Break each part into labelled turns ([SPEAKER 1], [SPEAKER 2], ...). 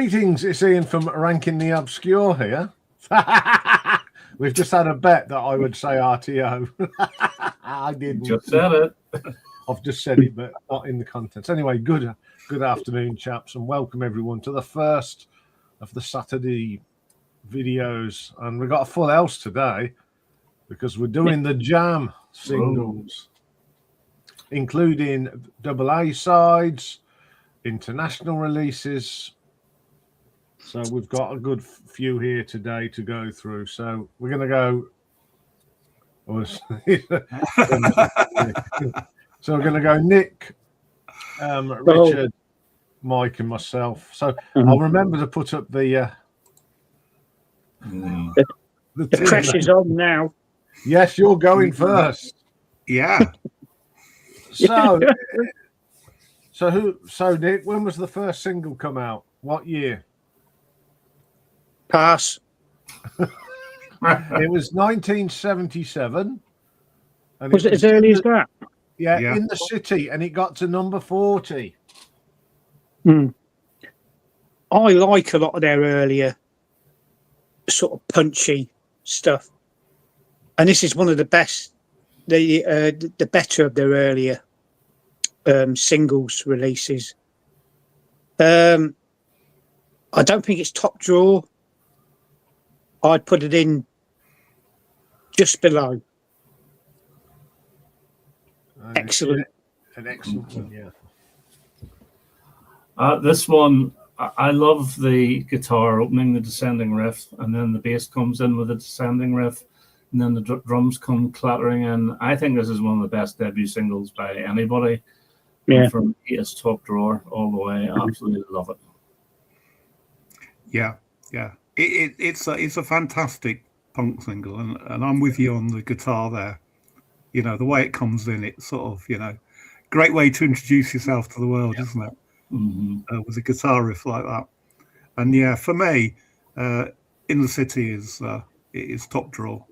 [SPEAKER 1] Greetings, it's Iain from Ranking the Obscure here. We've just had a bet that I would say RTO. I didn't.
[SPEAKER 2] Just said it.
[SPEAKER 1] I've just said it, but not in the contents. Anyway, good afternoon, chaps, and welcome everyone to the first of the Saturday videos. And we've got a full house today because we're doing the Jam singles, including double A sides, international releases. So we've got a good few here today to go through. So we're going to go. So we're going to go Nick, Richard, Mike, and myself. So I'll remember to put up the
[SPEAKER 3] pressure's on now.
[SPEAKER 1] Yes, you're going first.
[SPEAKER 4] Yeah.
[SPEAKER 1] So Nick, when was the first single come out? What year?
[SPEAKER 3] Pass.
[SPEAKER 1] It was 1977. And
[SPEAKER 3] Was it as early as that?
[SPEAKER 1] Yeah, in the city, and it got to number 40.
[SPEAKER 3] I like a lot of their earlier sort of punchy stuff, and this is one of the best, the better of their earlier singles releases. I don't think it's top drawer. I'd put it in just below. Excellent.
[SPEAKER 1] An excellent one, yeah.
[SPEAKER 2] This one, I love the guitar opening, the descending riff, and then the bass comes in with a descending riff, and then the drums come clattering in. I think this is one of the best debut singles by anybody.
[SPEAKER 3] Yeah.
[SPEAKER 2] From me, it's top drawer all the way. I absolutely love it.
[SPEAKER 4] Yeah. It's a fantastic punk single, and I'm with you on the guitar there. You know, the way it comes in, it's sort of, great way to introduce yourself to the world, isn't it?
[SPEAKER 2] Mm-hmm.
[SPEAKER 4] With a guitar riff like that. And yeah, for me, In the City is top drawer.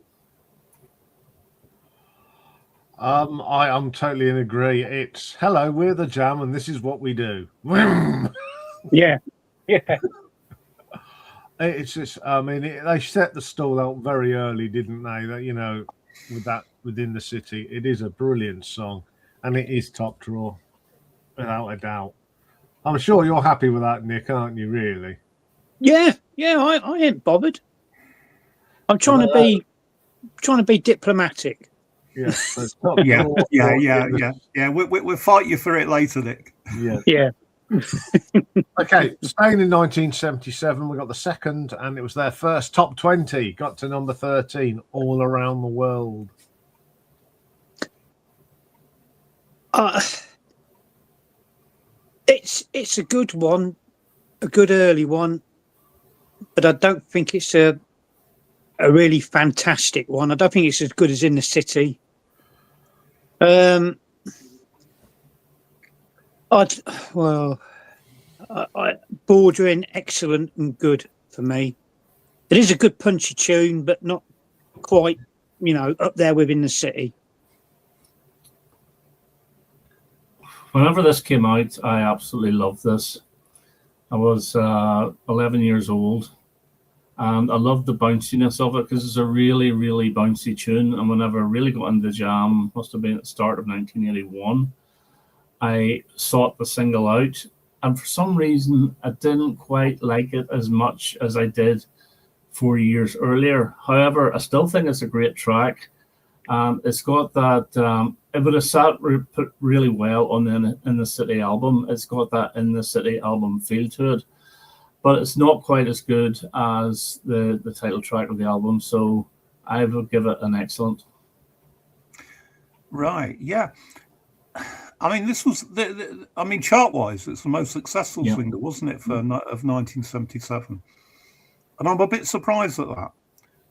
[SPEAKER 1] I'm totally in agree. It's hello, we're the Jam, and this is what we do.
[SPEAKER 3] Yeah.
[SPEAKER 1] It's just, I mean, they set the stall out very early, didn't they? That with that Within the City, it is a brilliant song, and it is top drawer, without a doubt. I'm sure you're happy with that, Nick, aren't you? Really?
[SPEAKER 3] Yeah. I ain't bothered. I'm trying to be diplomatic.
[SPEAKER 1] Yeah.
[SPEAKER 4] Yeah. We'll fight you for it later, Nick.
[SPEAKER 3] Yeah.
[SPEAKER 1] Okay, Spain in 1977, we got the second, and it was their first top 20, got to number 13, All Around the World.
[SPEAKER 3] It's a good one, a good early one, but I don't think it's a really fantastic one. I don't think it's as good as In the City. Bordering excellent and good for me. It is a good punchy tune, but not quite, up there within the city.
[SPEAKER 2] Whenever this came out, I absolutely loved this. I was 11 years old, and I loved the bounciness of it because it's a really, really bouncy tune. And whenever I really got into Jam, must have been at the start of 1981, I sought the single out. And for some reason, I didn't quite like it as much as I did 4 years earlier. However, I still think it's a great track. It's got that, it would have sat really well on the In the City album. It's got that In the City album feel to it. But it's not quite as good as the title track of the album. So I would give it an excellent.
[SPEAKER 4] Right, yeah. I mean, this was, chart-wise, it's the most successful single, wasn't it, of 1977? And I'm a bit surprised at that.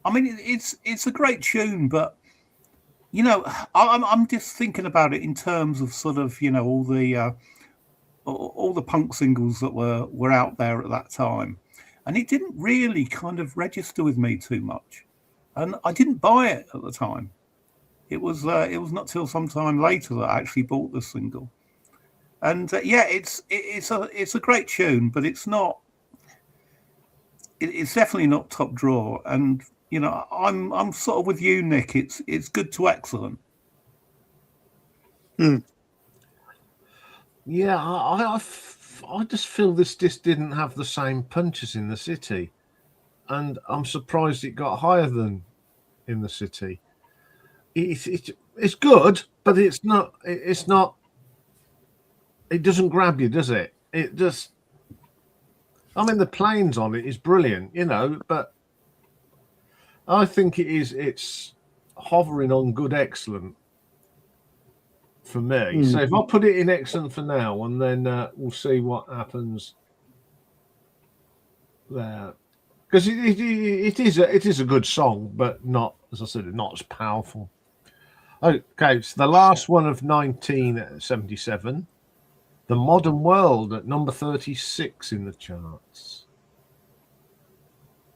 [SPEAKER 4] I mean, it's a great tune, but, I'm just thinking about it in terms of sort of, all the punk singles that were out there at that time. And it didn't really kind of register with me too much. And I didn't buy it at the time. It was not till some time later that I actually bought the single, and it's a great tune, but it's not it's definitely not top drawer. And you know, I'm sort of with you, Nick. It's good to excellent.
[SPEAKER 1] Yeah, I just feel this disc didn't have the same punches in the city, and I'm surprised it got higher than in the city. It's good, but it's not. It doesn't grab you, does it? It just. I mean, the planes on it is brilliant, you know, but I think it's hovering on good, excellent for me. So if I put it in excellent for now, and then we'll see what happens there, because it is a good song, but not, as I said, not as powerful. Okay, so the last one of 1977, The Modern World at number 36 in the charts.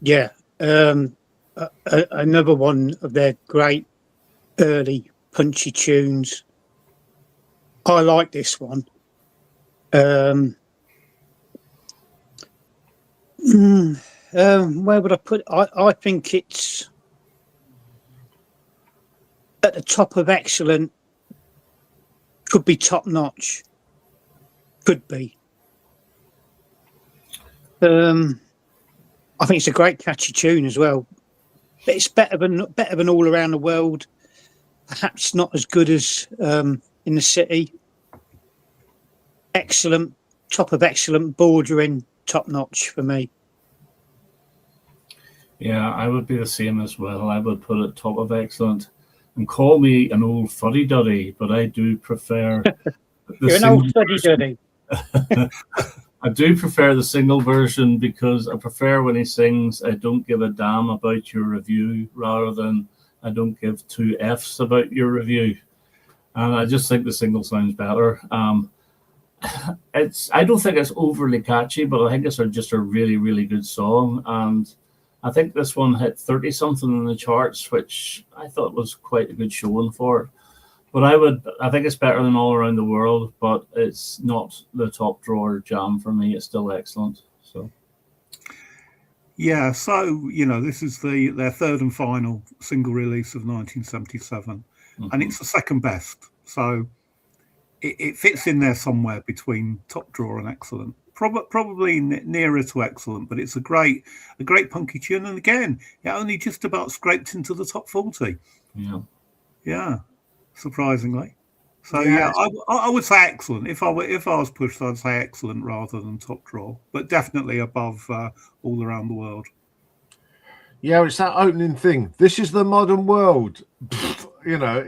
[SPEAKER 3] Yeah, another one of their great early punchy tunes. I like this one. Where would I put it? I think it's at the top of excellent. Could be top notch. Could be. I think it's a great catchy tune as well. But it's better than All Around the World. Perhaps not as good as In the City. Excellent, top of excellent, bordering top notch for me.
[SPEAKER 2] Yeah, I would be the same as well. I would put it top of excellent. And call me an old fuddy-duddy, but I do prefer
[SPEAKER 3] You're an old fuddy-duddy.
[SPEAKER 2] I do prefer the single version because I prefer when he sings, I don't give a damn about your review, rather than I don't give two Fs about your review. And I just think the single sounds better. I don't think it's overly catchy, but I think it's just a really, really good song. And I think this one hit 30-something in the charts, which I thought was quite a good showing for it. But I think it's better than All Around the World, but it's not the top drawer jam for me. It's still excellent. So,
[SPEAKER 4] yeah. So you know, this is their third and final single release of 1977, and it's the second best. So it fits in there somewhere between top drawer and excellent. Probably nearer to excellent, but it's a great punky tune. And again, it only just about scraped into the top 40. Yeah. Surprisingly, so yeah, I would say excellent. If I was pushed, I'd say excellent rather than top drawer, but definitely above All Around the World.
[SPEAKER 1] Yeah, it's that opening thing. This is the modern world. You know,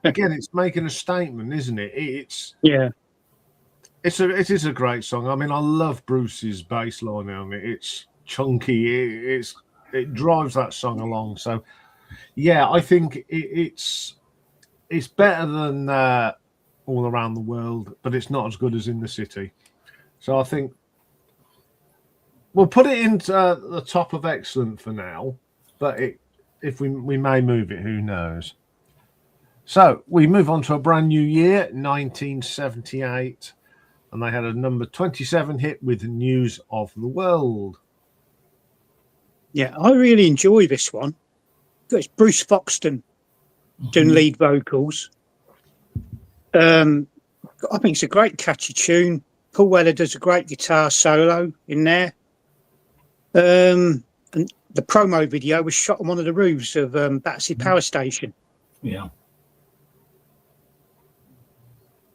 [SPEAKER 1] again, it's making a statement, isn't it? It is a great song. I mean, I love Bruce's bass line on it. It's chunky. It drives that song along. So, yeah, I think it's better than All Around the World, but it's not as good as In the City. So I think we'll put it into the top of excellent for now, but if we may move it, who knows? So we move on to a brand new year, 1978, and they had a number 27 hit with News of the World.
[SPEAKER 3] Yeah, I really enjoy this one. It's Bruce Foxton doing lead vocals. I think it's a great catchy tune. Paul Weller does a great guitar solo in there. And the promo video was shot on one of the roofs of Battersea Power Station.
[SPEAKER 2] Yeah.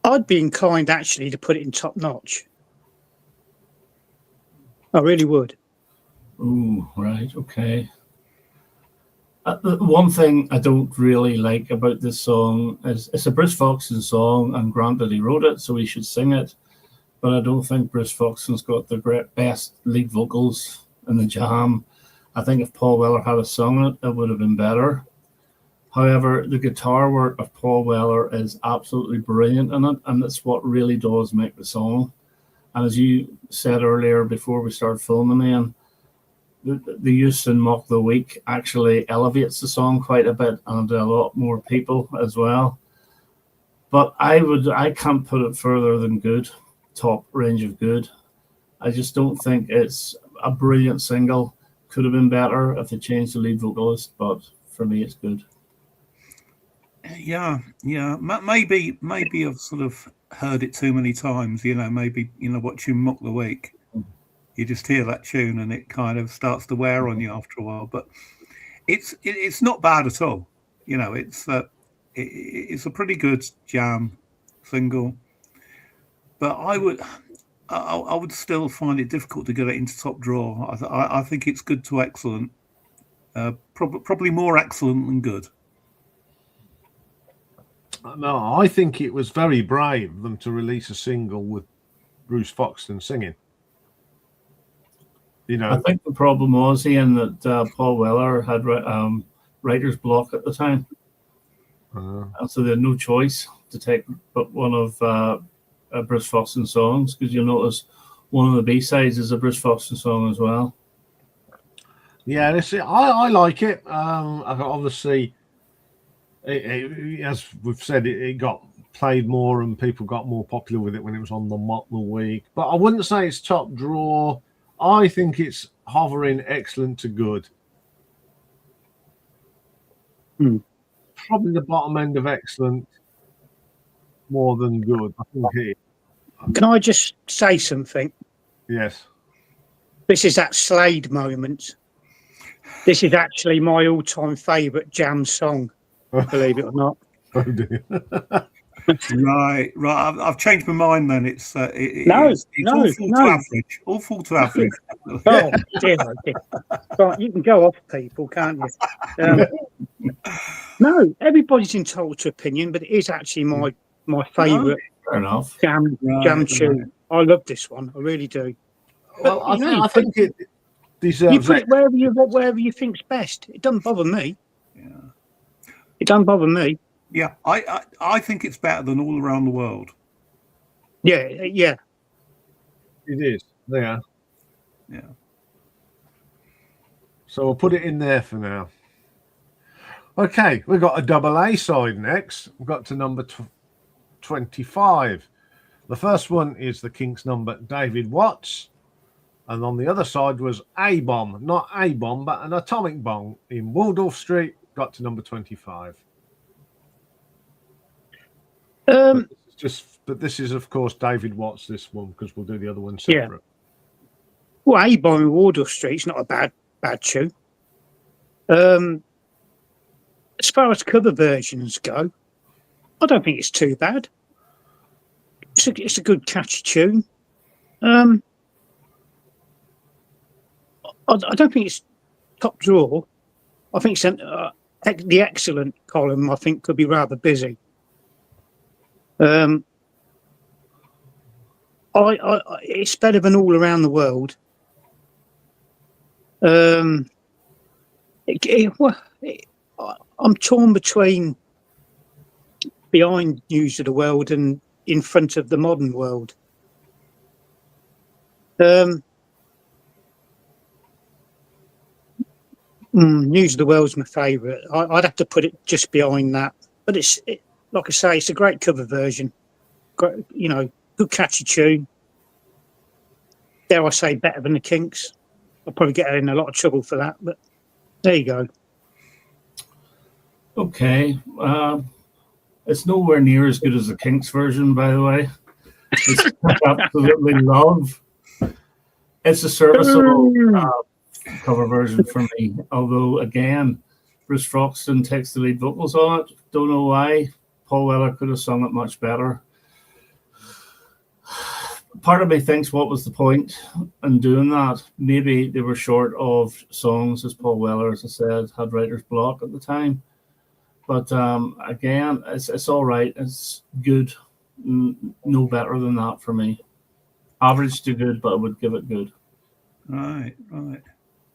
[SPEAKER 3] I'd be inclined actually to put it in top notch. I really would.
[SPEAKER 2] Ooh, right, okay. The one thing I don't really like about this song is it's a Bruce Foxton song, and granted he wrote it, so he should sing it. But I don't think Bruce Foxton's got the best lead vocals in the jam. I think if Paul Weller had sung it, it would have been better. However, the guitar work of Paul Weller is absolutely brilliant in it, and that's what really does make the song. And as you said earlier before we started filming, Iain, the use in Mock the Week actually elevates the song quite a bit, and a lot more people as well. But I can't put it further than good, top range of good. I just don't think it's a brilliant single. Could have been better if they changed the lead vocalist, but for me, it's good.
[SPEAKER 4] Yeah. Maybe I've sort of heard it too many times. Maybe watching Mock the Week, you just hear that tune and it kind of starts to wear on you after a while. But it's not bad at all. It's a pretty good jam single. But I would still find it difficult to get it into top drawer. I think it's good to excellent. Probably more excellent than good.
[SPEAKER 1] No, I think it was very brave of them to release a single with Bruce Foxton singing.
[SPEAKER 2] I think the problem was, Iain, that Paul Weller had writer's block at the time. And so they had no choice to take but one of Bruce Foxton songs, because you'll notice one of the B-sides is a Bruce Foxton song as well.
[SPEAKER 1] Yeah, I like it. Obviously, as we've said, it got played more and people got more popular with it when it was on the Mock the Week. But I wouldn't say it's top drawer. I think it's hovering excellent to good. Probably the bottom end of excellent, more than good. I think it.
[SPEAKER 3] Can I just say something?
[SPEAKER 1] Yes.
[SPEAKER 3] This is that Slade moment. This is actually my all-time favourite jam song, believe it or not.
[SPEAKER 1] Oh dear.
[SPEAKER 4] Right. I've changed my mind. Then it's awful to average.
[SPEAKER 3] Oh dear. Right, you can go off, people, can't you? No, everybody's entitled to opinion, but it is actually my favourite jam tune. I love this one. I really do.
[SPEAKER 1] Well, I think it deserves.
[SPEAKER 3] You put it wherever you think's best. It doesn't bother me.
[SPEAKER 4] Yeah.
[SPEAKER 3] It doesn't bother me.
[SPEAKER 4] Yeah, I think it's better than All Around the World.
[SPEAKER 3] Yeah.
[SPEAKER 1] It is. Yeah. So we'll put it in there for now. Okay, we've got a double A side next. We've got to number 25. The first one is the Kinks number David Watts. And on the other side was A-Bomb. Not A-Bomb, but an atomic bomb in Waldorf Street. Got to number 25. But this is, of course, David Watts, this one, because we'll do the other one separate.
[SPEAKER 3] Yeah. Well, A-Bomb in Waldorf Street's not a bad tune. As far as cover versions go, I don't think it's too bad. It's a good catchy tune. I don't think it's top drawer. I think the excellent column, I think, could be rather busy. It's better than All Around the World. I'm torn between Behind News of the World and In Front of the Modern World. News of the World's my favourite. I'd have to put it just behind that. But like I say, it's a great cover version. Great, good catchy tune. Dare I say, better than the Kinks. I'll probably get in a lot of trouble for that, but there you go.
[SPEAKER 2] Okay. It's nowhere near as good as the Kinks version, by the way. It's absolutely love. It's a serviceable cover version for me. Although, again, Bruce Foxton takes the lead vocals on it. Don't know why. Paul Weller could have sung it much better. Part of me thinks, what was the point in doing that? Maybe they were short of songs, as Paul Weller, as I said, had writer's block at the time. But again, it's all right. It's good. No better than that for me. Average to good, but I would give it good.
[SPEAKER 4] Right.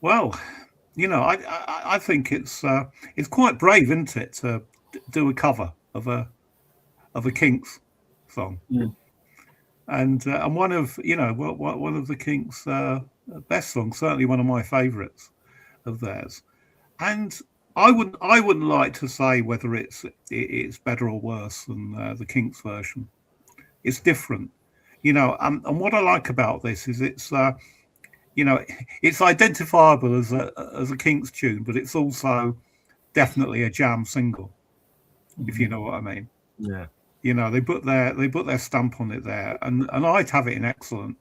[SPEAKER 4] Well, I think it's quite brave, isn't it, to do a cover of a Kinks song.
[SPEAKER 2] Yeah.
[SPEAKER 4] And one of the Kinks' best songs, certainly one of my favourites of theirs. And I wouldn't like to say whether it's better or worse than the Kinks version. It's different, and what I like about this is it's identifiable as a Kinks tune, but it's also definitely a Jam single, if you know what I mean.
[SPEAKER 1] Yeah.
[SPEAKER 4] They put their stamp on it there, and I'd have it in excellent,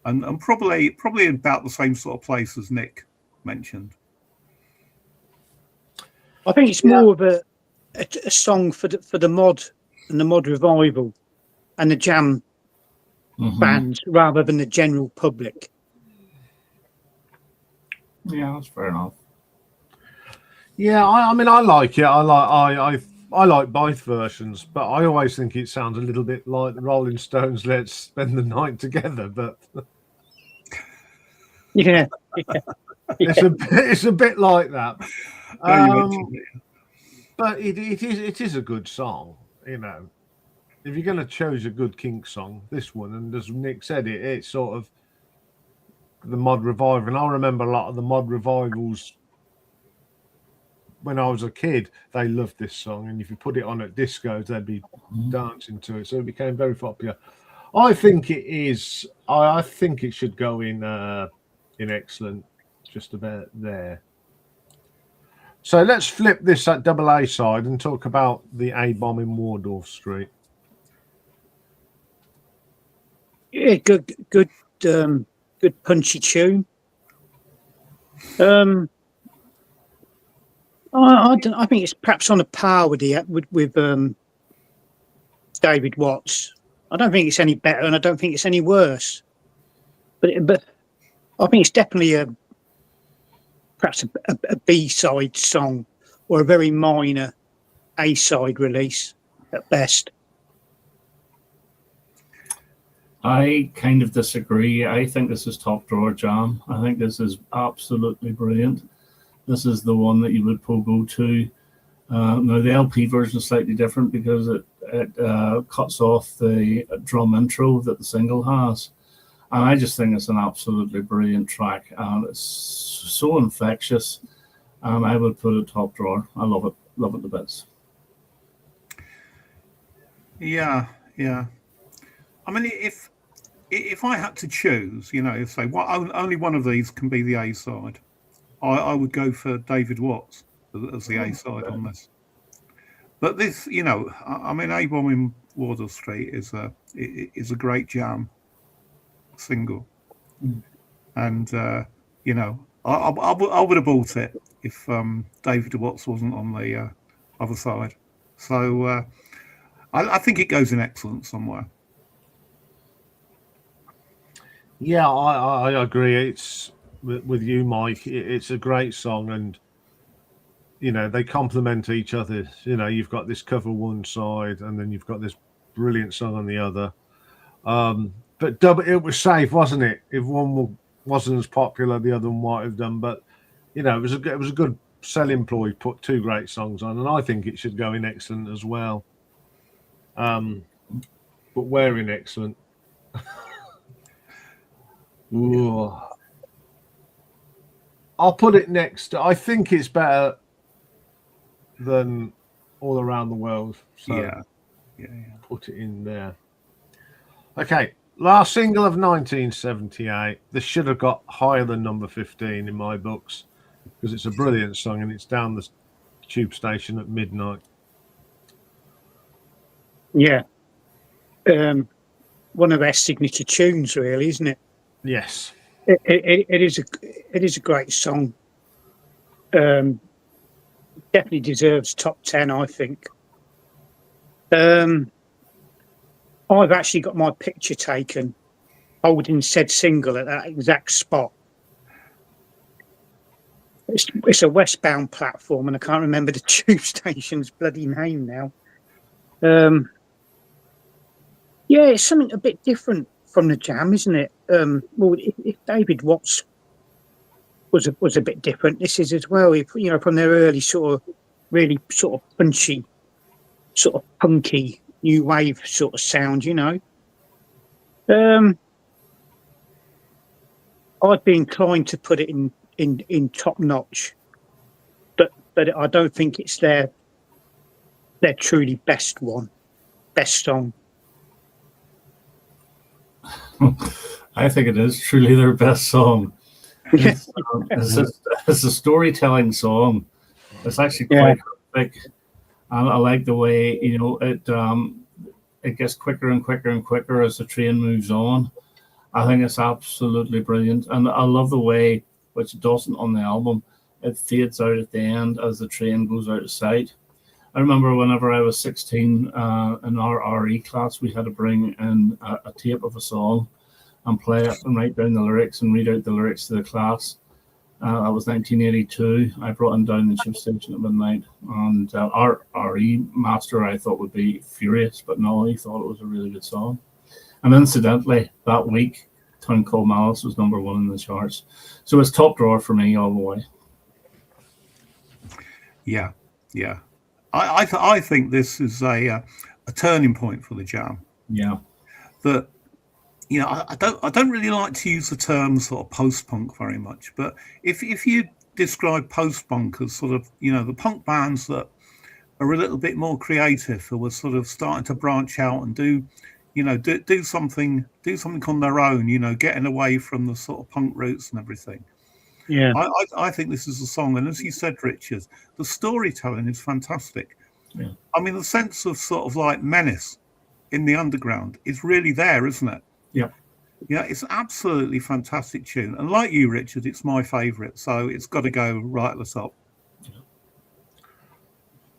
[SPEAKER 4] and probably about the same sort of place as Nick mentioned.
[SPEAKER 3] I think it's more of a song for the mod and the mod revival and the Jam fans rather than the general public.
[SPEAKER 2] Yeah, that's fair enough.
[SPEAKER 1] Yeah, I mean, I like it. I like both versions, but I always think it sounds a little bit like the Rolling Stones' "Let's Spend the Night Together." But
[SPEAKER 3] Yeah,
[SPEAKER 1] it's a bit like that.
[SPEAKER 4] Now you mentioned it.
[SPEAKER 1] But it is a good song, If you're going to choose a good Kinks song, this one, and as Nick said, it's sort of the mod revival. And I remember a lot of the mod revivals when I was a kid. They loved this song, and if you put it on at discos, they'd be dancing to it. So it became very popular. I think it is. I think it should go in excellent, just about there. So let's flip this at double A side and talk about the A bomb in Wardorf Street.
[SPEAKER 3] yeah, good punchy tune. I think it's perhaps on a par with David Watts. I don't think it's any better, and I don't think it's any worse. But I think it's definitely perhaps a B-side song or a very minor A-side release at best.
[SPEAKER 2] I kind of disagree. I think this is top drawer Jam. I think this is absolutely brilliant. This is the one that you would pogo to. Now the LP version is slightly different because it cuts off the drum intro that the single has. And I just think it's an absolutely brilliant track, and it's so infectious. And I would put it top drawer. I love it to bits.
[SPEAKER 4] Yeah. I mean, if I had to choose, say only one of these can be the A side, I would go for David Watts as the A side on this. But this, I mean, A Bomb in Wardorf Street is a great Jam single, and I would have bought it if David Watts wasn't on the other side. So I think it goes in excellent somewhere.
[SPEAKER 1] Yeah, I agree. It's with you, Mike. It's a great song, and they complement each other. You've got this cover one side, and then you've got this brilliant song on the other. But it was safe, wasn't it? If one wasn't as popular, the other one might have done. But it was a good selling ploy. Put two great songs on, and I think it should go in excellent as well. But where in excellent? Ooh. I'll put it next. I think it's better than All Around the World. So
[SPEAKER 4] Yeah.
[SPEAKER 1] Put it in there. Okay. Last single of 1978. This should have got higher than number 15 in my books because it's a brilliant song and it's down the tube station at midnight.
[SPEAKER 3] Yeah. One of their signature tunes, really, isn't it?
[SPEAKER 1] Yes.
[SPEAKER 3] It is a great song. Definitely deserves top 10, I think. I've actually got my picture taken holding said single at that exact spot. It's a westbound platform, and I can't remember the tube station's bloody name now. Yeah, it's something a bit different from the Jam, isn't it? Well, if David Watts was a bit different, this is as well. From their early really punchy, sort of punky new wave sort of sound. I'd be inclined to put it in top notch, but I don't think it's their truly best song.
[SPEAKER 2] I think it is truly their best song. It's a storytelling song. It's actually quite epic, and I like the way it gets quicker and quicker and quicker as the train moves on. I think it's absolutely brilliant, and I love the way, which it doesn't on the album, it fades out at the end as the train goes out of sight. I remember whenever I was 16, in our RE class, we had to bring in a tape of a song and play it and write down the lyrics and read out the lyrics to the class. That was 1982. I brought him down the tube station at midnight, and our RE master I thought would be furious, but no, he thought it was a really good song. And incidentally, that week, Town Called Malice was #1 in the charts. So it's top drawer for me all the way.
[SPEAKER 4] Yeah. I think this is a turning point for the Jam.
[SPEAKER 2] Yeah.
[SPEAKER 4] That, I don't really like to use the term sort of post-punk very much, but if you describe post-punk as sort of, the punk bands that are a little bit more creative, who were sort of starting to branch out and do something on their own, getting away from the sort of punk roots and everything.
[SPEAKER 3] Yeah.
[SPEAKER 4] I think this is a song, and as you said, Richard, the storytelling is fantastic.
[SPEAKER 2] Yeah.
[SPEAKER 4] I mean, the sense of sort of like menace in the underground is really there, isn't it?
[SPEAKER 2] Yeah.
[SPEAKER 4] Yeah, it's an absolutely fantastic tune. And like you, Richard, it's my favourite, so it's got to go right at the top.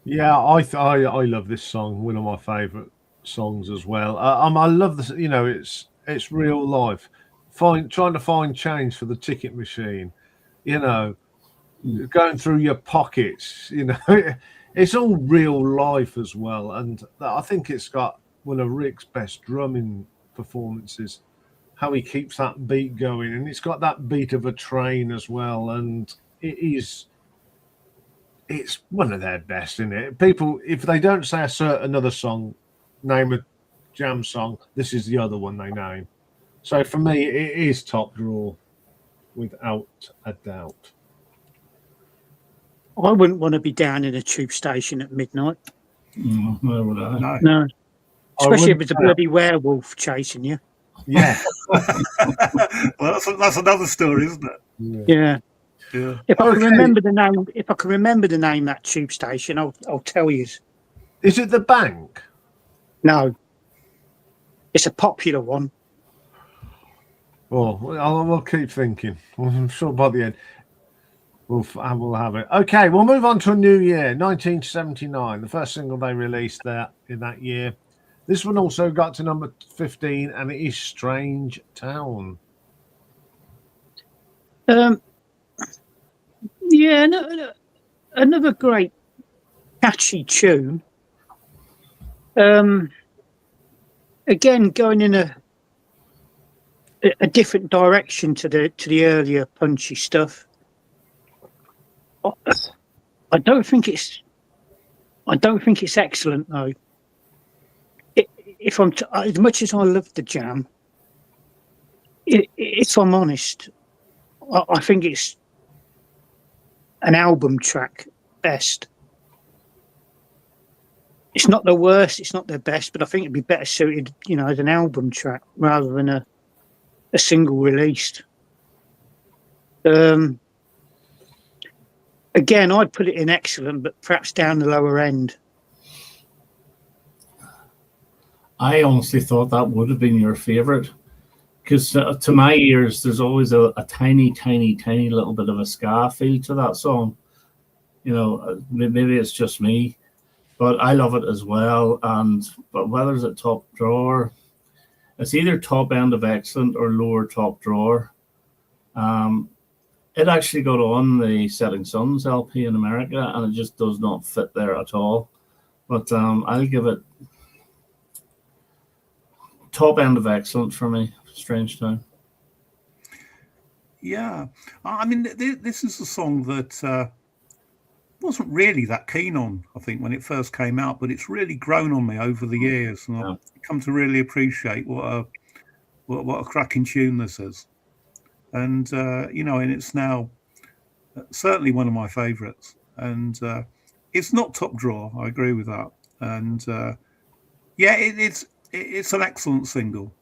[SPEAKER 1] Yeah, I love this song. One of my favourite songs as well. I love this. It's real life. Trying to find change for the ticket machine. Going through your pockets. It's all real life as well. And I think it's got one of Rick's best drumming performances. How he keeps that beat going, and it's got that beat of a train as well. And it's one of their best, isn't it? People, if they don't say another song, name a Jam song, this is the other one they name. So for me, it is top drawer, without a doubt.
[SPEAKER 3] I wouldn't want to be down in a tube station at midnight.
[SPEAKER 2] No, would I?
[SPEAKER 3] No. Especially if it's a bloody werewolf chasing you.
[SPEAKER 1] Yeah.
[SPEAKER 4] Well, that's another story, isn't it?
[SPEAKER 3] Yeah.
[SPEAKER 4] Yeah.
[SPEAKER 3] If I can remember the name of that tube station, I'll tell you.
[SPEAKER 1] Is it the Bank?
[SPEAKER 3] No. It's a popular one.
[SPEAKER 1] Well, we'll keep thinking. I'm sure by the end we'll have it. Okay, we'll move on to a new year, 1979. The first single they released there in that year. This one also got to number 15, and it is Strange Town.
[SPEAKER 3] Yeah, another great catchy tune. Again, going in a different direction to the earlier punchy stuff. I don't think it's excellent though. As much as I love the Jam, if I'm honest, I think it's an album track best. It's not the worst, it's not the best, but I think it'd be better suited, as an album track rather than a single released. Again, I'd put it in excellent, but perhaps down the lower end.
[SPEAKER 2] I honestly thought that would have been your favourite, because to my ears, there's always a tiny, tiny, tiny little bit of a ska feel to that song. Maybe it's just me, but I love it as well. But whether it's at top drawer, it's either top end of excellent or lower top drawer. It actually got on the Setting Suns LP in America, and it just does not fit there at all. But I'll give it top end of excellent for me. Strange Town.
[SPEAKER 4] Yeah, I mean, this is a song that wasn't really that keen on, I think, when it first came out, but it's really grown on me over the years, and I've come to really appreciate what a cracking tune this is. And and it's now certainly one of my favourites. And it's not top drawer, I agree with that. And it's an excellent single.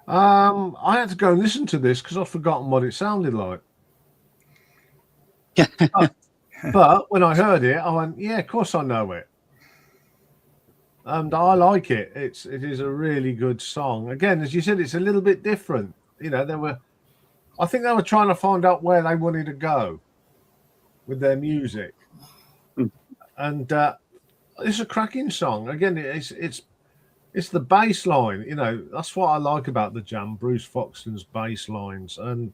[SPEAKER 1] I had to go and listen to this because I've forgotten what it sounded like. But when I heard it, I went, "Yeah, of course I know it," and I like it. It is a really good song. Again, as you said, it's a little bit different. You know, I think they were trying to find out where they wanted to go with their music, and it's a cracking song. Again, it's the bass line. You know, that's what I like about the Jam, Bruce Foxton's bass lines, and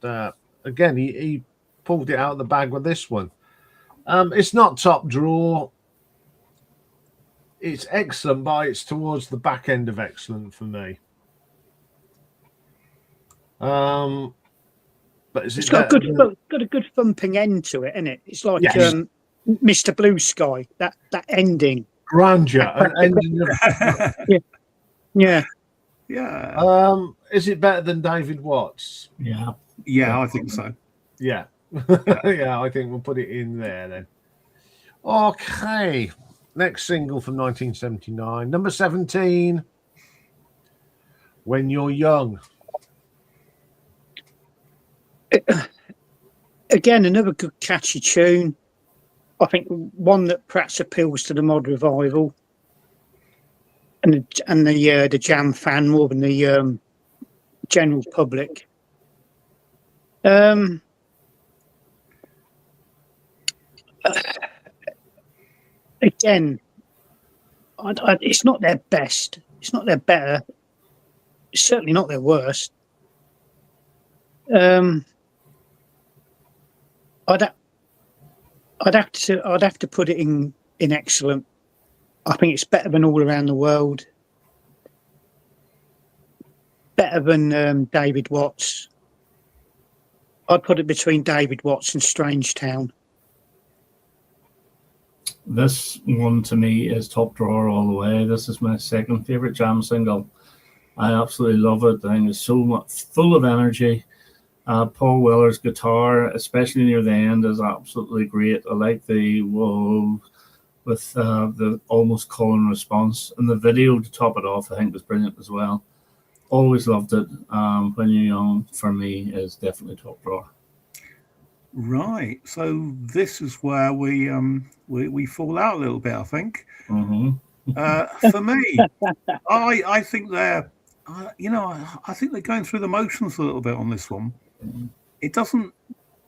[SPEAKER 1] again, he pulled it out of the bag with this one. It's not top drawer. It's excellent, but it's towards the back end of excellent for me. But
[SPEAKER 3] It's got a good thumping end to it, isn't it? It's like
[SPEAKER 1] Yes.
[SPEAKER 3] Mr. Blue Sky. That ending.
[SPEAKER 1] Grandeur. An ending of,
[SPEAKER 3] Yeah.
[SPEAKER 4] Yeah.
[SPEAKER 1] is it better than David Watts?
[SPEAKER 2] Yeah.
[SPEAKER 4] Yeah, I think so.
[SPEAKER 1] Yeah. Yeah, I think we'll put it in there then. Okay. Next single from 1979, number 17. When You're Young.
[SPEAKER 3] Again, another good catchy tune. I think one that perhaps appeals to the mod revival and the Jam fan more than the general public. Again, it's not their best. It's not their better. It's certainly not their worst. I'd have to put it in excellent. I think it's better than All Around the World. Better than David Watts. I'd put it between David Watts and Strange Town.
[SPEAKER 2] This one to me is top drawer all the way. This is my second favorite Jam single. I absolutely love it. I think it's so much full of energy. Paul Weller's guitar, especially near the end, is absolutely great. I like the whoa with the almost call and response. And the video to top it off, I think, was brilliant as well. Always loved it. When You're Young, for me, is definitely top drawer.
[SPEAKER 4] Right. So this is where we fall out a little bit, I think.
[SPEAKER 2] Mm-hmm.
[SPEAKER 4] For me, I think they're, I think they're going through the motions a little bit on this one. It doesn't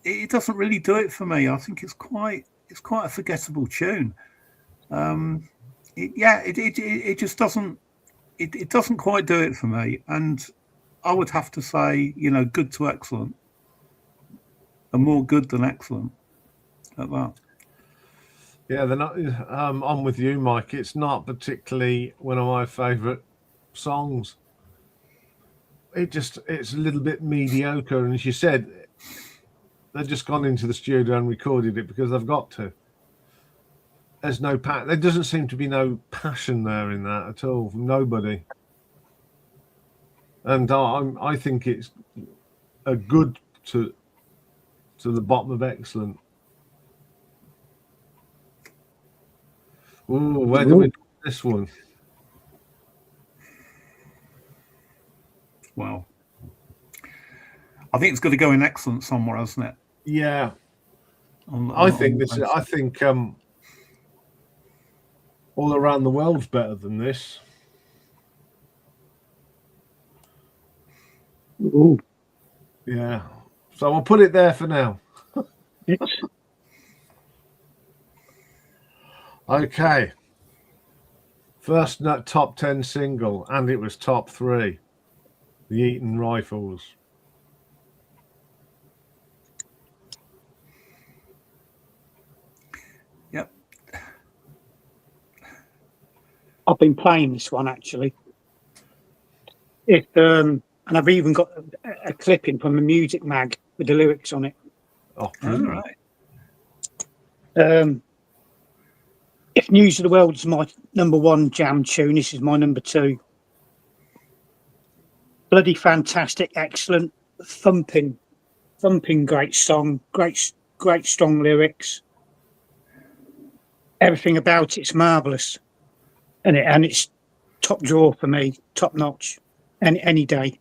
[SPEAKER 4] really do it for me. I think it's quite a forgettable tune. It just doesn't. It doesn't quite do it for me, and I would have to say, good to excellent, and more good than excellent at that.
[SPEAKER 1] Yeah, they're not. I'm with you, Mike. It's not particularly one of my favourite songs. It's a little bit mediocre, and as you said, they've just gone into the studio and recorded it because they've got to. There's no there doesn't seem to be no passion there in that at all from nobody, and I think it's a good to the bottom of excellent. Ooh, where do we put this one?
[SPEAKER 4] Well, I think it's got to go in excellent somewhere, hasn't it?
[SPEAKER 1] Yeah, I think All Around the World's better than this.
[SPEAKER 3] Ooh.
[SPEAKER 1] Yeah, so I'll put it there for now. Okay. First top 10 single, and it was top 3. The Eaton Rifles.
[SPEAKER 4] Yep.
[SPEAKER 3] I've been playing this one actually. And I've even got a clipping from a music mag with the lyrics on it.
[SPEAKER 1] Oh,
[SPEAKER 4] All
[SPEAKER 3] right. If News of the World is my number 1 Jam tune, this is my number 2. Bloody fantastic, excellent, thumping, great song, great strong lyrics. Everything about it's marvellous, and it's top drawer for me, top notch, any day.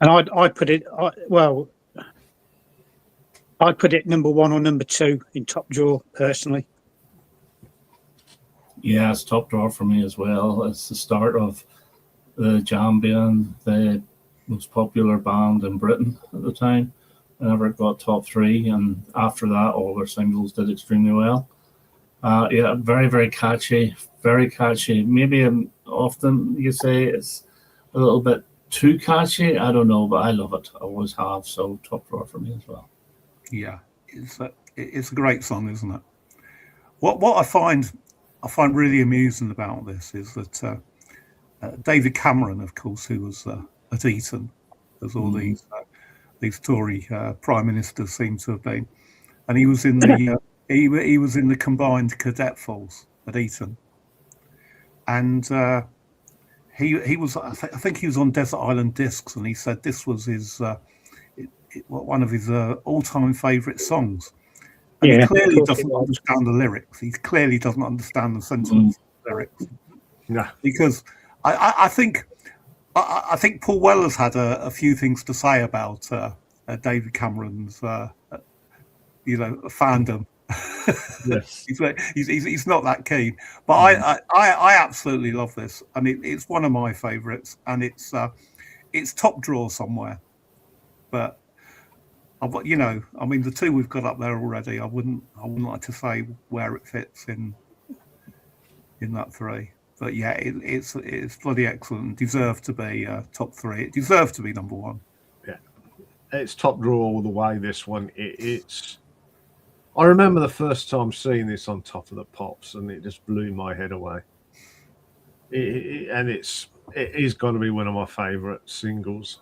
[SPEAKER 3] And I'd put it I'd put it number 1 or number 2 in top drawer personally.
[SPEAKER 2] Yeah, it's top drawer for me as well. It's the start of the Jam being the most popular band in Britain at the time. Whenever it got top 3, and after that, all their singles did extremely well. Yeah, very, very catchy, very catchy. Maybe often you say it's a little bit too catchy. I don't know, but I love it. I always have. So top drawer for me as well.
[SPEAKER 4] Yeah, it's a great song, isn't it? What I find really amusing about this is that David Cameron, of course, who was at Eton, as all these Tory prime ministers seem to have been, and he was in the he was in the combined cadet force at Eton, and he was I think he was on Desert Island Discs, and he said this was his one of his all-time favourite songs. And he clearly doesn't understand the lyrics. He clearly doesn't understand the sentiments of the lyrics.
[SPEAKER 1] Yeah,
[SPEAKER 4] because I think Paul Weller's had a few things to say about David Cameron's fandom.
[SPEAKER 1] yes.
[SPEAKER 4] he's not that keen, but I absolutely love this, and it's one of my favourites, and it's top drawer somewhere. But I mean, the two we've got up there already. I wouldn't like to say where it fits in that 3. But yeah, it's bloody excellent. Deserved to be top 3. It deserved to be number 1.
[SPEAKER 1] Yeah, it's top drawer all the way. This one, it's. I remember the first time seeing this on Top of the Pops, and it just blew my head away. And it is got to be one of my favourite singles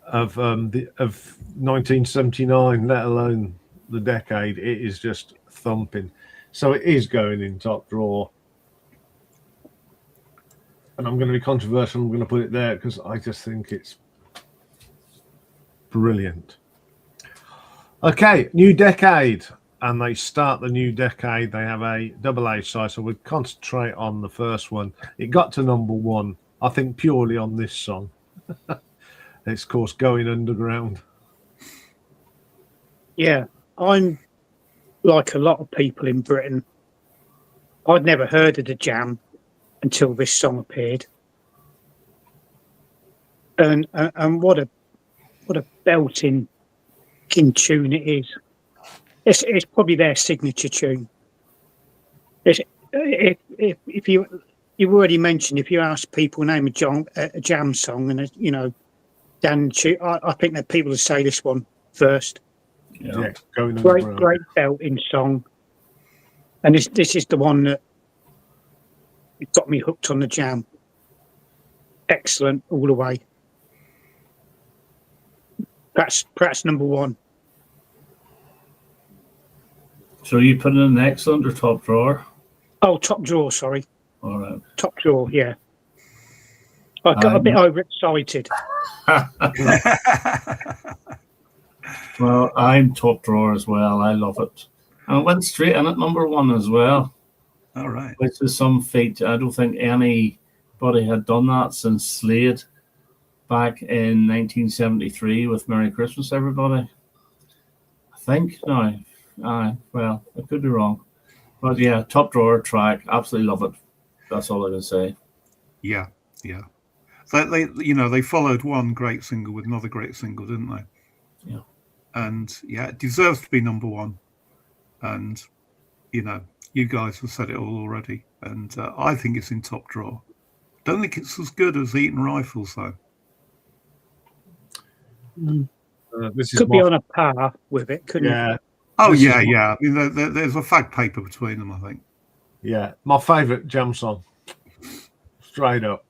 [SPEAKER 1] of 1979, let alone the decade. It is just thumping. So it is going in top drawer. And I'm going to be controversial. I'm going to put it there because I just think it's brilliant. Okay, new decade. And they start the new decade. They have a double A side. So we'll concentrate on the first one. It got to number 1, I think, purely on this song. It's, of course, Going Underground.
[SPEAKER 3] Yeah, I'm like a lot of people in Britain. I'd never heard of the Jam until this song appeared, and what a belting tune it is. It's probably their signature tune. If you already mentioned, if you ask people name a Jam song, and Dan, I think that people would say this one first.
[SPEAKER 2] Yeah,
[SPEAKER 1] Going
[SPEAKER 3] great belting song, and this is the one that got me hooked on the Jam. Excellent all the way. Perhaps number 1.
[SPEAKER 2] So you put in an excellent or top drawer?
[SPEAKER 3] Oh, top drawer. Sorry.
[SPEAKER 2] All right.
[SPEAKER 3] Top drawer. Yeah. I got a bit overexcited.
[SPEAKER 2] Well, I'm top drawer as well. I love it. And it went straight in at number 1 as well.
[SPEAKER 4] All right.
[SPEAKER 2] Which is some feat. I don't think anybody had done that since Slade back in 1973 with Merry Christmas, Everybody. I think. No. Well, I could be wrong. But yeah, top drawer track. Absolutely love it. That's all I can say.
[SPEAKER 4] Yeah. So they followed one great single with another great single, didn't they?
[SPEAKER 2] Yeah.
[SPEAKER 4] And yeah, it deserves to be number 1. And you guys have said it all already. And I think it's in top drawer. Don't think it's as good as Eaton Rifles though.
[SPEAKER 1] This
[SPEAKER 3] could be on a par with it, couldn't it?
[SPEAKER 4] Oh yeah. I mean, there's a fag paper between them, I think.
[SPEAKER 1] Yeah, my favourite Jam song. Straight up.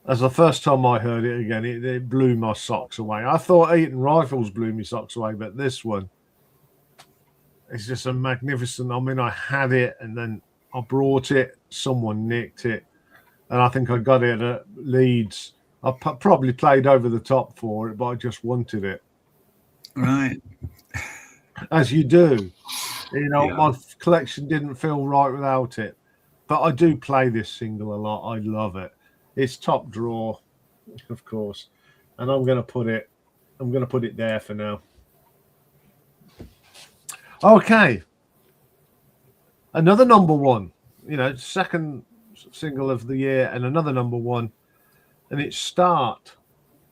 [SPEAKER 1] As the first time I heard it again, it blew my socks away. I thought Eaton Rifles blew my socks away, but this one is just a magnificent. I mean, I had it and then I brought it, someone nicked it, and I think I got it at Leeds. I probably played over the top for it, but I just wanted it.
[SPEAKER 4] Right.
[SPEAKER 1] As you do. My collection didn't feel right without it. But I do play this single a lot. I love it. It's top drawer. of course. And I'm going to put it there for now. Okay. Another number one, second single of the year and another number one, and it's Start.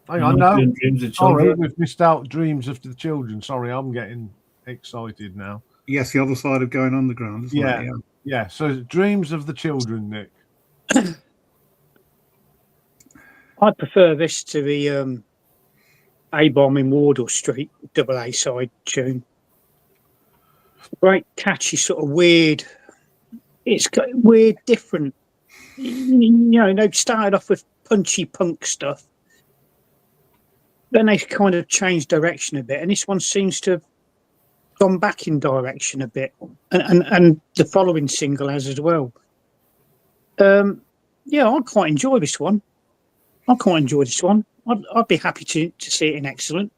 [SPEAKER 1] Hang on, no.
[SPEAKER 2] Dreams of
[SPEAKER 1] Sorry,
[SPEAKER 2] Children.
[SPEAKER 1] we've missed out Dreams of the Children. Sorry, I'm getting excited now.
[SPEAKER 4] Yes, the other side of going underground, isn't
[SPEAKER 1] Yeah.
[SPEAKER 4] it? Yeah.
[SPEAKER 1] Yeah, so Dreams of the Children, Nick.
[SPEAKER 3] I prefer this to the A-Bomb in Wardour Street double A side tune. Great catchy, sort of weird. It's got weird, different. They started off with punchy punk stuff. Then they kind of changed direction a bit, and this one seems to have gone back in direction a bit, and the following single has as well. I quite enjoy this one. I'd be happy to see it in Excellent.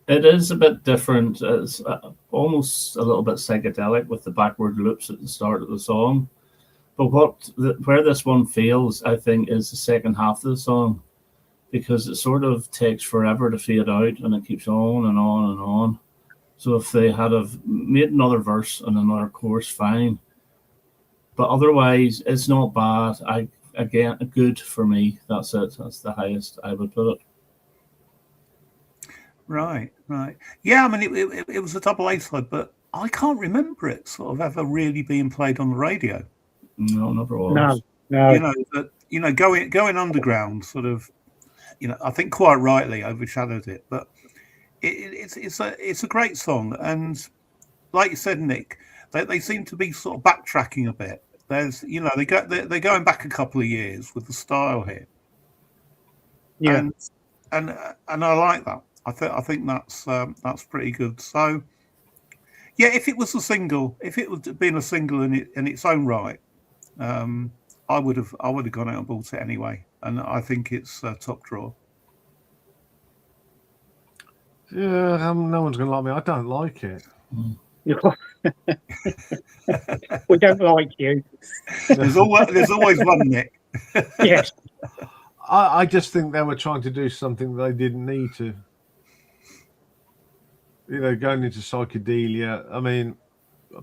[SPEAKER 2] It is a bit different. It's almost a little bit psychedelic with the backward loops at the start of the song. But where this one fails, I think, is the second half of the song, because it sort of takes forever to fade out and it keeps on and on and on. So if they had have made another verse and another chorus, fine. But otherwise, it's not bad. Again, good for me. That's it. That's the highest I would put it.
[SPEAKER 4] Right. Yeah, I mean, it was a double A side, but I can't remember it sort of ever really being played on the radio.
[SPEAKER 2] No, never was.
[SPEAKER 3] No.
[SPEAKER 4] Going underground sort of, I think quite rightly overshadowed it, but it's a great song. And like you said, Nick, they seem to be sort of backtracking a bit. There's, they're going back a couple of years with the style here.
[SPEAKER 3] Yeah.
[SPEAKER 4] And I like that. I think that's pretty good. So, yeah, if it was a single, if it would have been a single in its own right, I would have gone out and bought it anyway. And I think it's top drawer.
[SPEAKER 1] Yeah, no one's going to like me. I don't like it.
[SPEAKER 3] We don't like you.
[SPEAKER 4] There's always one, Nick.
[SPEAKER 3] Yes.
[SPEAKER 1] I just think they were trying to do something they didn't need to. Going into psychedelia. I mean,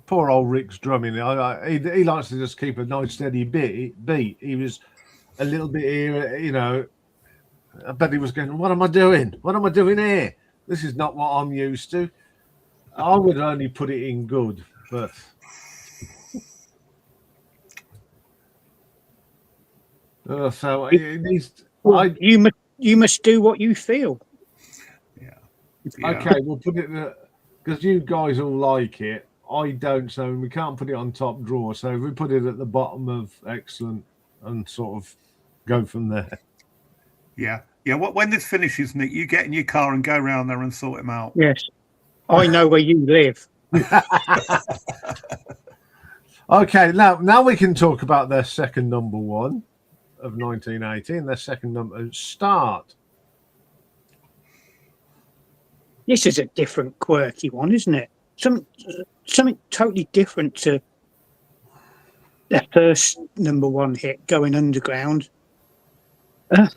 [SPEAKER 1] poor old Rick's drumming. He likes to just keep a nice steady beat. He was a little bit here, I bet he was going, what am I doing? What am I doing here? This is not what I'm used to. I would only put it in good, but so it needs.
[SPEAKER 3] You must do what you feel.
[SPEAKER 4] Yeah.
[SPEAKER 1] Okay, we'll put it because you guys all like it. I don't, so we can't put it on top drawer. So we put it at the bottom of Excellent and sort of go from there.
[SPEAKER 4] Yeah. When this finishes, Nick, you get in your car and go around there and sort him out.
[SPEAKER 3] Yes. I know where you live.
[SPEAKER 1] Okay, now we can talk about their second number one of 1918. Their second number, Start.
[SPEAKER 3] This is a different, quirky one, isn't it? Something totally different to their first number one hit, Going Underground. I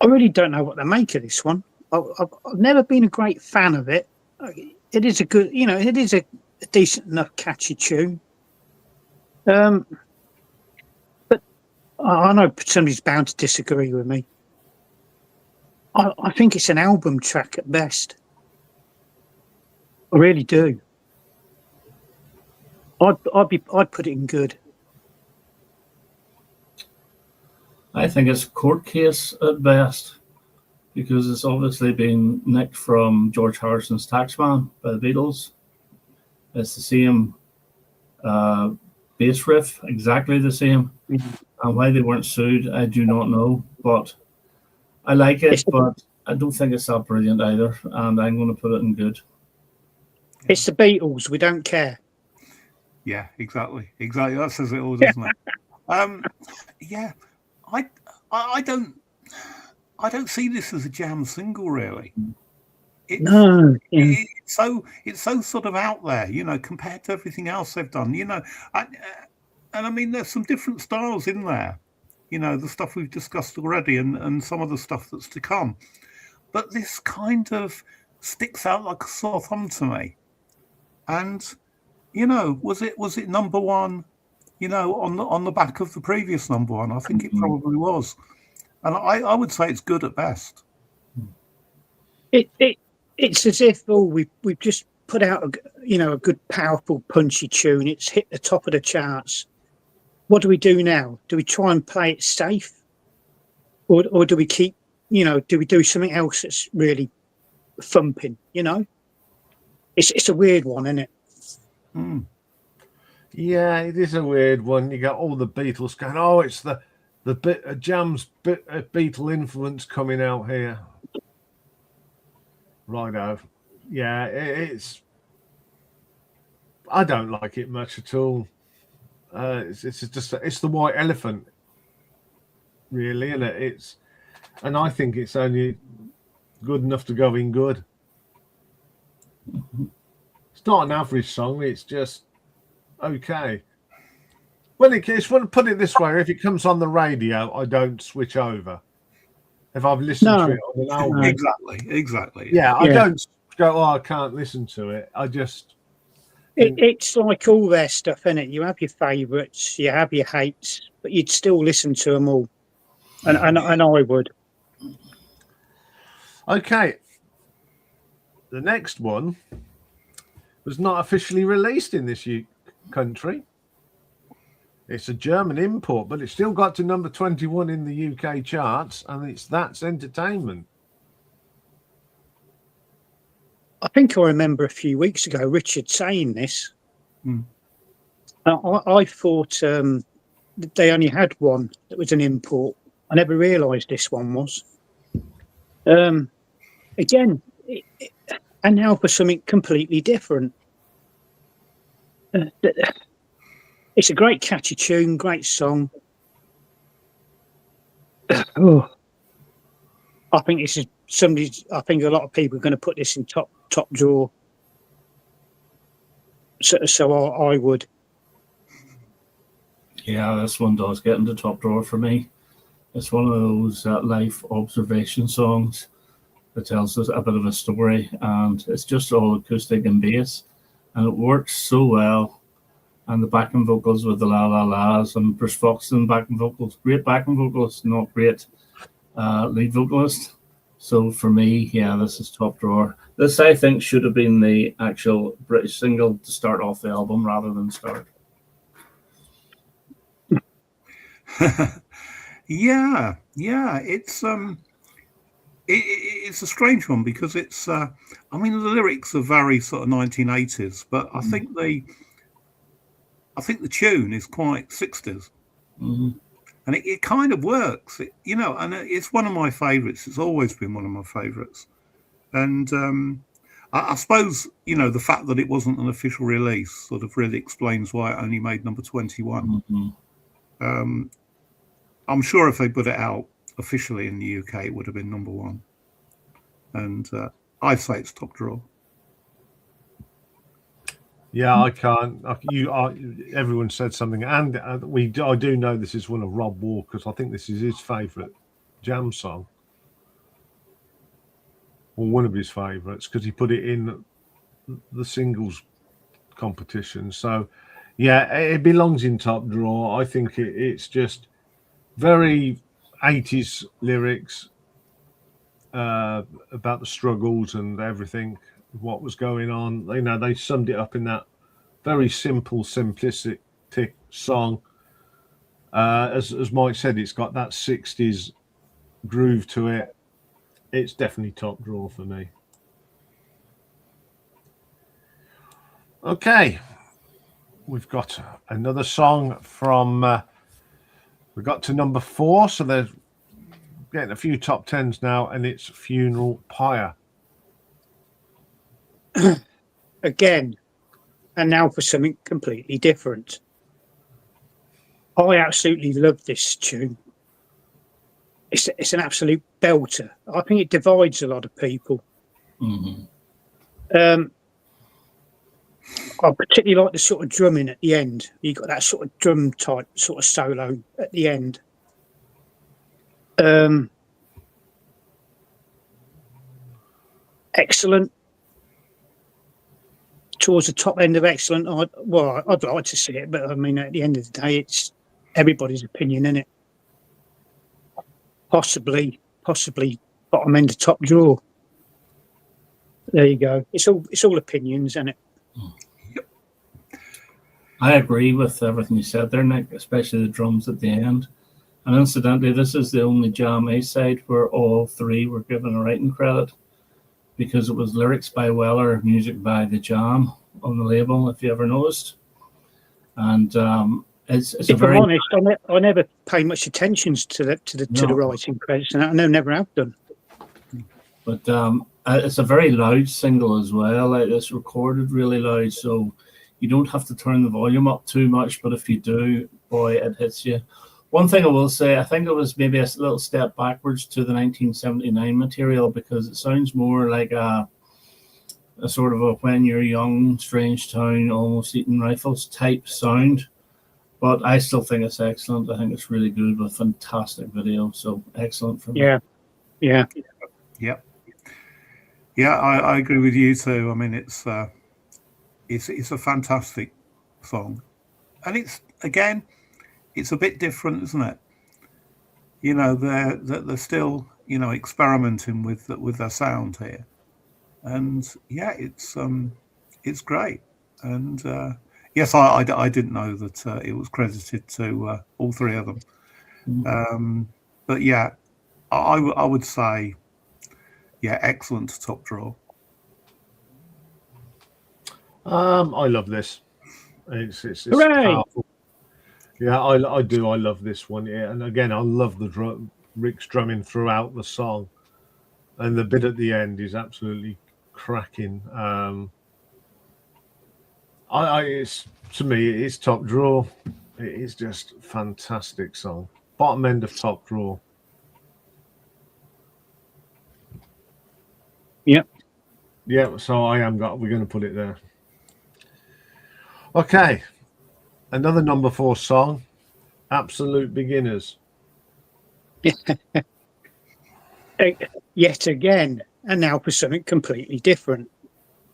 [SPEAKER 3] really don't know what to make of this one. I've never been a great fan of it. It is a good, it is a decent enough catchy tune. But I know somebody's bound to disagree with me. I think it's an album track at best. I really do. I'd put it in good.
[SPEAKER 2] I think it's a court case at best, because it's obviously been nicked from George Harrison's Taxman by the Beatles. It's the same bass riff, exactly the same.
[SPEAKER 3] Mm-hmm.
[SPEAKER 2] And why they weren't sued, I do not know. But I like it, but I don't think it's that brilliant either. And I'm going to put it in good.
[SPEAKER 3] It's the Beatles. We don't care.
[SPEAKER 4] Yeah, exactly. That says it all, doesn't it? Yeah. I don't see this as a jam single, really. It's so sort of out there, compared to everything else they've done. And I mean, there's some different styles in there. you know, the stuff we've discussed already and some of the stuff that's to come. But this kind of sticks out like a sore thumb to me. And, you know, was it number one, you know, on the back of the previous number one? I think it probably was. And I would say it's good at best.
[SPEAKER 3] It's as if we've just put out a good, powerful, punchy tune. It's hit the top of the charts. What do we do now? Do we try and play it safe, or do we keep, do we do something else that's really thumping? It's a weird one, isn't it?
[SPEAKER 4] Mm.
[SPEAKER 1] Yeah, it is a weird one. You got all the Beatles going, oh, it's the Jam's Beatle influence coming out here. Righto. Yeah, it's. I don't like it much at all. It's the white elephant, really, isn't it? And I think it's only good enough to go in good. It's not an average song. It's just okay. Put it this way: if it comes on the radio, I don't switch over. If I've listened to it on an album,
[SPEAKER 4] exactly.
[SPEAKER 1] Yeah, I don't go. Oh, I can't listen to it. I just.
[SPEAKER 3] It's like all their stuff, isn't it? You have your favourites, you have your hates, but you'd still listen to them all, and I would.
[SPEAKER 1] Okay. The next one was not officially released in this country. It's a German import, but it's still got to number 21 in the UK charts, and That's Entertainment.
[SPEAKER 3] I think I remember a few weeks ago Richard saying this.
[SPEAKER 4] Mm.
[SPEAKER 3] I thought they only had one that was an import. I never realised this one was. Again, and now for something completely different. It's a great catchy tune, great song. Oh, I think this is I think a lot of people are going to put this in top drawer. So I would.
[SPEAKER 2] Yeah, this one does get into top drawer for me. It's one of those life observation songs that tells us a bit of a story, and it's just all acoustic and bass, and it works so well. And the backing vocals with the la la la's and Bruce Foxton backing vocals, great backing vocalist, not great lead vocalist. So for me, yeah, this is top drawer. This, I think, should have been the actual British single to start off the album rather than start.
[SPEAKER 4] Yeah, it's it's a strange one because it's I mean the lyrics are very sort of 1980s, but I think the tune is quite 60s.
[SPEAKER 2] Mm-hmm.
[SPEAKER 4] And it kind of works, and it's one of my favourites. It's always been one of my favourites. And I suppose, the fact that it wasn't an official release sort of really explains why it only made number 21.
[SPEAKER 2] Mm-hmm.
[SPEAKER 4] I'm sure if they put it out officially in the UK, it would have been number one. And I'd say it's top drawer.
[SPEAKER 1] Yeah, I can't. Everyone said something, and I do know this is one of Rob Walker's. I think this is his favourite Jam song, or one of his favourites, because he put it in the singles competition. So, yeah, it belongs in top drawer. I think it's just very 80s lyrics about the struggles and everything. What was going on, they summed it up in that very simple, simplistic song. As Mike said, it's got that 60s groove to it. It's definitely top drawer for me. Okay, we've got another song from we got to number 4, so they're getting a few top 10s now, and it's Funeral Pyre.
[SPEAKER 3] Again, and now for something completely different. I absolutely love this tune. It's an absolute belter. I think it divides a lot of people.
[SPEAKER 2] Mm-hmm.
[SPEAKER 3] I particularly like the sort of drumming at the end. You got that sort of drum type sort of solo at the end. Excellent. Towards the top end of excellent. I'd like to see it, but I mean, at the end of the day, it's everybody's opinion, isn't it? Possibly bottom end of top drawer. There you go. It's all opinions, isn't it?
[SPEAKER 2] I agree with everything you said there, Nick, especially the drums at the end. And incidentally, this is the only Jam A-side where all three were given a writing credit, because it was lyrics by Weller, music by the Jam on the label, if you ever noticed. And it's
[SPEAKER 3] if
[SPEAKER 2] a very...
[SPEAKER 3] I'm honest, I never pay much attention to the writing credits, and I never have done.
[SPEAKER 2] But it's a very loud single as well. Like, it's recorded really loud, so you don't have to turn the volume up too much. But if you do, boy, it hits you. One thing I will say, I think it was maybe a little step backwards to the 1979 material, because it sounds more like a sort of a When You're Young, Strange Town, Almost Eating Rifles type sound. But I still think it's excellent. I think it's really good with fantastic video. So excellent for me.
[SPEAKER 3] Yeah.
[SPEAKER 4] I agree with you too. I mean, it's a fantastic song, and it's a bit different, isn't it? You know, they're still, you know, experimenting with their sound here, and yeah, it's great. And yes, I didn't know that it was credited to all three of them. But yeah, I would say, yeah, excellent top drawer.
[SPEAKER 1] I love this. It's powerful. Yeah, I do. I love this one. Yeah, and again, I love the Rick's drumming throughout the song, and the bit at the end is absolutely cracking. It's, to me, it's top drawer. It is just fantastic song. Bottom end of top drawer.
[SPEAKER 3] Yep.
[SPEAKER 1] Yeah. So we're going to put it there. Okay. Another number 4 song, Absolute Beginners.
[SPEAKER 3] Yet again, and now for something completely different.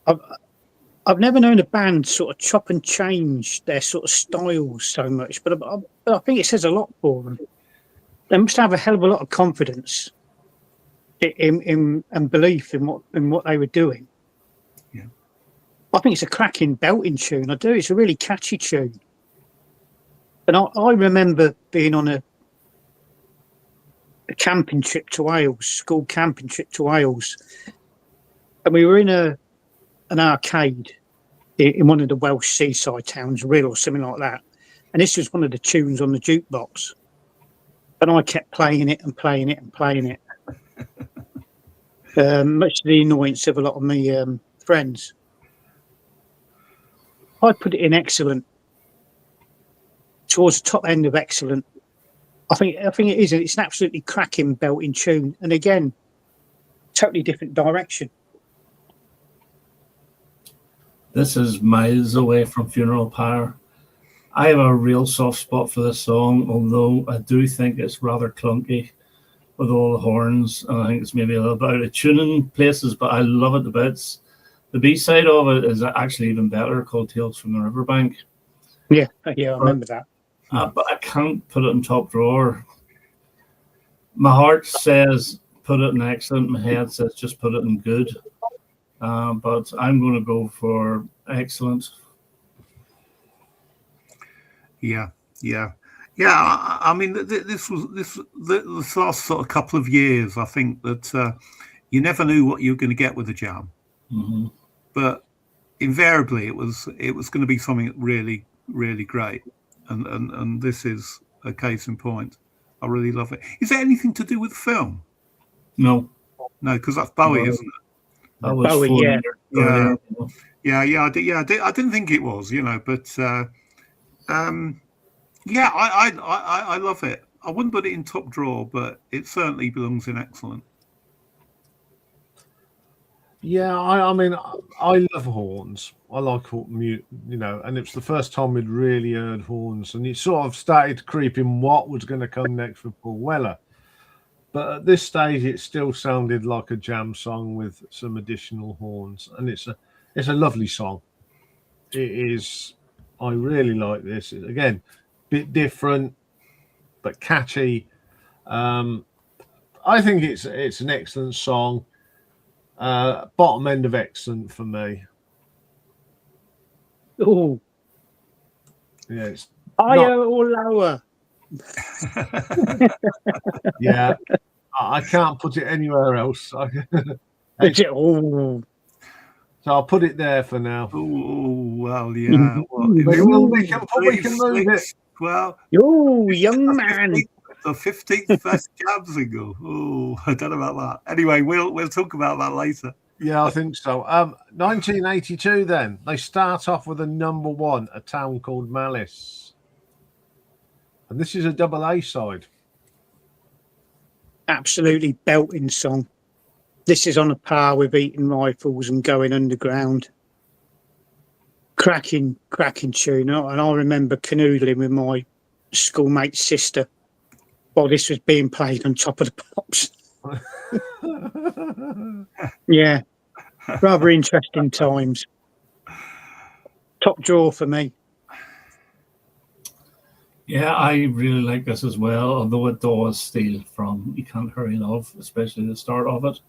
[SPEAKER 3] I've never known a band sort of chop and change their sort of styles so much, but I think it says a lot for them. They must have a hell of a lot of confidence in and belief in what they were doing.
[SPEAKER 4] Yeah,
[SPEAKER 3] I think it's a cracking belting tune. I do. It's a really catchy tune. And I remember being on a camping trip to Wales, school camping trip to Wales, and we were in an arcade in one of the Welsh seaside towns, Rhyl or something like that. And this was one of the tunes on the jukebox. And I kept playing it and playing it and playing it, much to the annoyance of a lot of my friends. I put it in excellent. Towards the top end of excellent. I think it is. It's an absolutely cracking belting tune, and again, totally different direction.
[SPEAKER 2] This is miles away from Funeral Pyre. I have a real soft spot for this song, although I do think it's rather clunky with all the horns, and I think it's maybe a little bit out of tune in places, but I love it to bits. The B-side of it is actually even better, called Tales from the Riverbank.
[SPEAKER 3] Yeah, I remember that.
[SPEAKER 2] But I can't put it in top drawer. My heart says put it in excellent. My head says just put it in good. But I'm going to go for excellent.
[SPEAKER 4] Yeah. I mean, this last sort of couple of years. I think that you never knew what you were going to get with the Jam, but invariably it was going to be something really, really great. And this is a case in point. I really love it. Is there anything to do with the film?
[SPEAKER 2] No,
[SPEAKER 4] because that's Bowie, isn't it?
[SPEAKER 2] That was
[SPEAKER 3] Bowie,
[SPEAKER 4] yeah. I didn't think it was, but I love it. I wouldn't put it in top drawer, but it certainly belongs in excellent.
[SPEAKER 1] Yeah, I mean, I love horns. I like and it's the first time we'd really heard horns, and it sort of started to creep in what was going to come next for Paul Weller. but at this stage, it still sounded like a jam song with some additional horns, and it's a lovely song. It is. I really like this. Again, bit different, but catchy. I think it's an excellent song. Bottom end of excellent for me.
[SPEAKER 3] Oh,
[SPEAKER 1] Yeah, it's
[SPEAKER 3] higher or lower?
[SPEAKER 1] yeah. I can't put it anywhere else.
[SPEAKER 3] Is it? Oh,
[SPEAKER 1] So I'll put it there for now.
[SPEAKER 4] Oh well, yeah. Well,
[SPEAKER 1] We can move it.
[SPEAKER 4] Well,
[SPEAKER 3] oh, young man.
[SPEAKER 4] The 15th best jam single. Oh, I don't know about that. Anyway, we'll talk about that later.
[SPEAKER 1] Yeah, I think so. 1982. Then they start off with a number one, A Town Called Malice, and this is a double A side.
[SPEAKER 3] Absolutely belting song. This is on a par with Eating Rifles and Going Underground. Cracking tune. And I remember canoodling with my schoolmate's sister while this was being played on Top of the Pops. Yeah, rather interesting times. Top drawer for me.
[SPEAKER 2] Yeah, I really like this as well, although it does steal from You Can't Hurry Love, especially the start of it.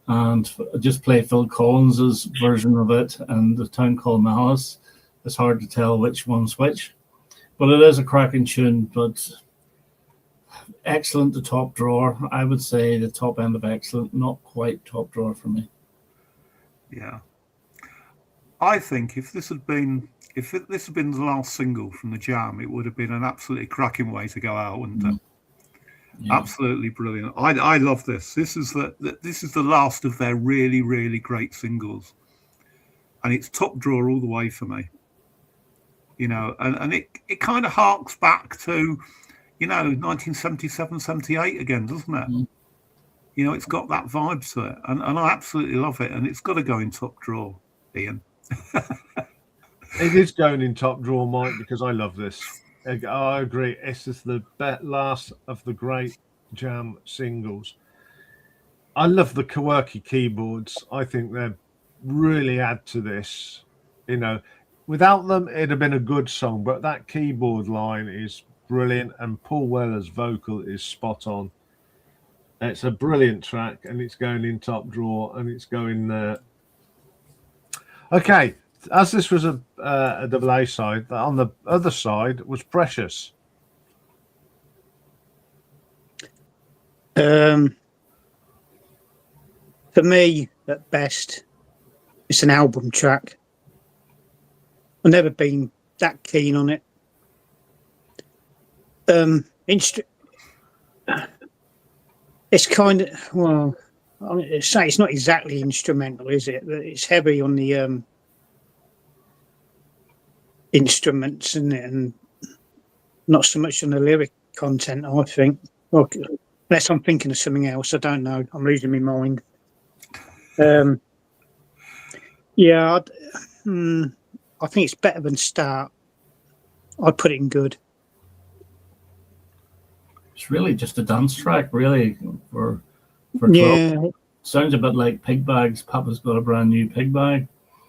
[SPEAKER 2] And just play Phil Collins's version of it and The Town Called Malice. It's hard to tell which one's which. But it is a cracking tune, but excellent to top drawer. I would say the top end of excellent, not quite top drawer for me.
[SPEAKER 4] Yeah. I think if this had been the last single from the jam, it would have been an absolutely cracking way to go out, wouldn't it? Yeah. Absolutely brilliant. I love this. This is the last of their really, really great singles, and it's top drawer all the way for me. You know, and it kind of harks back to, 1977, 78 again, doesn't it? Mm. You know, it's got that vibe to it, and I absolutely love it, and it's got to go in top drawer, Ian.
[SPEAKER 1] It is going in top drawer, Mike, because I love this. I agree. This is the last of the great jam singles. I love the quirky keyboards. I think they really add to this. You know, without them, it'd have been a good song, but that keyboard line is brilliant, and Paul Weller's vocal is spot on. It's a brilliant track, and it's going in top drawer, and it's going there. Okay, as this was a double A side, on the other side was Precious.
[SPEAKER 3] For me, at best, it's an album track. I've never been that keen on it. It's kind of, well, I say it's not exactly instrumental, is it? It's heavy on the instruments, isn't it? And not so much on the lyric content, I think. Well, unless I'm thinking of something else, I don't know. I'm losing my mind. Yeah, I think it's better than Start. I'd put it in good.
[SPEAKER 2] It's really just a dance track, really, for 12.
[SPEAKER 3] Yeah.
[SPEAKER 2] Sounds a bit like Pig Bags. Papa's got a brand new pig bag.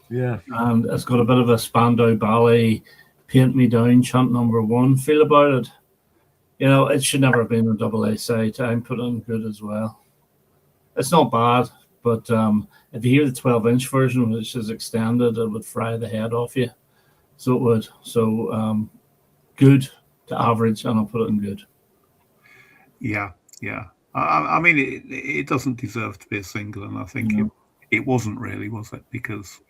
[SPEAKER 1] Yeah.
[SPEAKER 2] And it's got a bit of a Spandau Ballet, Paint Me Down, chant number one feel about it. You know, it should never have been a double A side. I'm putting good as well. It's not bad, but if you hear the 12-inch version, which is extended, it would fry the head off you. So it would. So good to average, and I'll put it in good.
[SPEAKER 4] Yeah. I mean, it doesn't deserve to be a single, and I think it wasn't really, was it? Because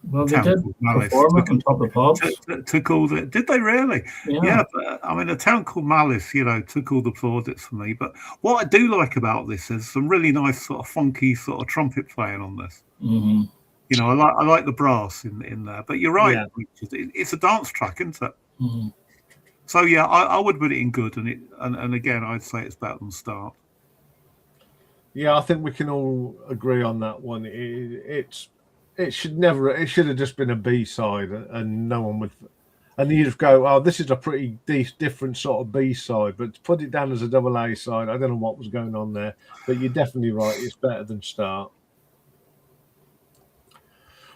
[SPEAKER 2] well, they did perform it on Top of the Pops.
[SPEAKER 4] Took all the. Did they really? Yeah. But, I mean, A Town Called Malice, took all the plaudits for me. But what I do like about this is some really nice sort of funky sort of trumpet playing on this.
[SPEAKER 2] Mm-hmm.
[SPEAKER 4] You know, I like the brass in there. But you're right, Richard, it's a dance track, isn't it?
[SPEAKER 2] Mm-hmm.
[SPEAKER 4] So yeah, I would put it in good, and again, I'd say it's better than Start.
[SPEAKER 1] Yeah, I think we can all agree on that one. It should have just been a B side, and no one would. and you just go, "Oh, this is a pretty different sort of B side." But to put it down as a double A side, I don't know what was going on there. But you're definitely right; it's better than Start.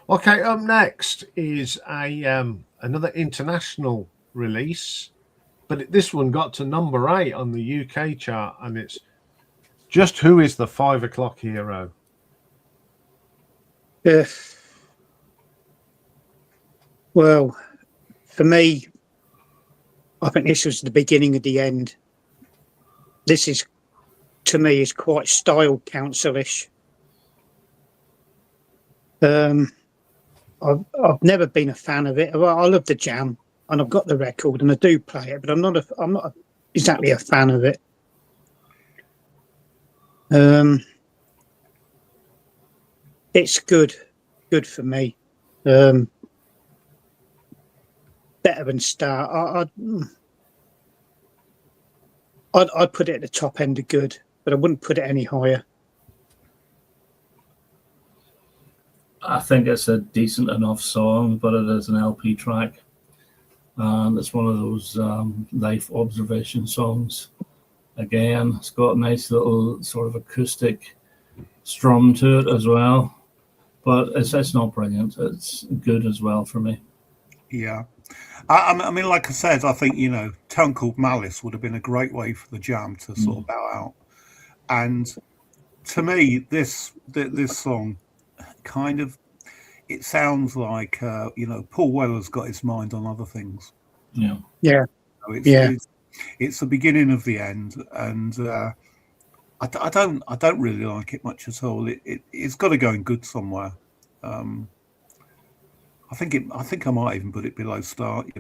[SPEAKER 1] Okay, up next is a another international release, but this one got to number 8 on the UK chart, and it's Just Who Is the 5 O'Clock Hero?
[SPEAKER 3] Well, for me, I think this was the beginning of the end. This is, to me, is quite style council-ish. I've never been a fan of it. I love the jam, and I've got the record, and I do play it, but I'm not exactly a fan of it. It's good for me. Better than Start. I'd put it at the top end of good, but I wouldn't put it any higher.
[SPEAKER 2] I think it's a decent enough song, but it is an LP track. And it's one of those life observation songs. Again, it's got a nice little sort of acoustic strum to it as well. But it's not brilliant. It's good as well for me.
[SPEAKER 4] Yeah. I mean, like I said, I think, Town Called Malice would have been a great way for the jam to sort of bow out. And to me, this song kind of, it sounds like, Paul Weller's got his mind on other things.
[SPEAKER 2] Yeah.
[SPEAKER 3] Yeah.
[SPEAKER 4] It's the beginning of the end. And I don't really like it much at all. It's got to go in good somewhere. I think I might even put it below Start.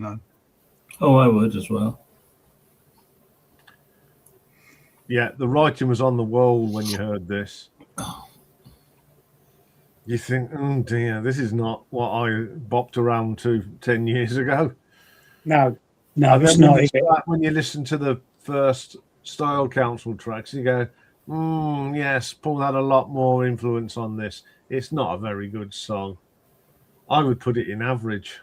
[SPEAKER 2] Oh, I would as well.
[SPEAKER 1] Yeah, the writing was on the wall when you heard this. You think, oh dear, this is not what I bopped around to 10 years ago.
[SPEAKER 3] No, it's not. Is it?
[SPEAKER 1] When you listen to the first Style Council tracks, you go, yes, Paul had a lot more influence on this. It's not a very good song. I would put it in average.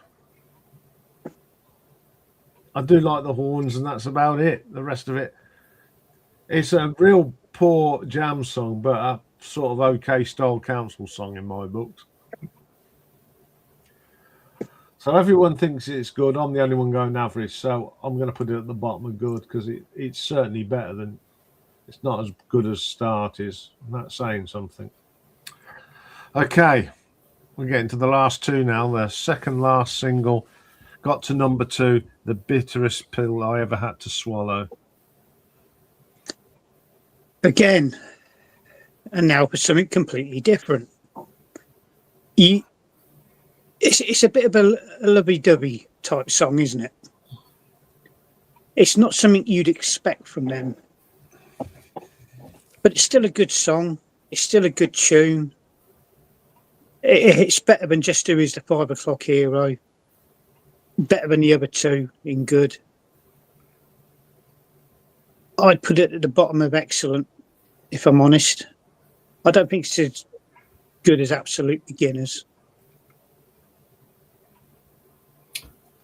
[SPEAKER 1] I do like the horns, and that's about it. The rest of it, it's a real poor jam song, but a sort of okay Style Council song in my books. So everyone thinks it's good. I'm the only one going average, so I'm going to put it at the bottom of good because it's certainly better than. It's not as good as Start is. And that's saying something. Okay, we're getting to the last two now. The second last single got to number 2, The Bitterest Pill I Ever Had to Swallow.
[SPEAKER 3] Again, and now for something completely different. It's a bit of a lovey-dovey type song, isn't it? It's not something you'd expect from them. But it's still a good song. It's still a good tune. It's better than Just Who Is the 5 O'Clock Hero. Better than the other two in good. I'd put it at the bottom of excellent, if I'm honest. I don't think it's as good as Absolute Beginners.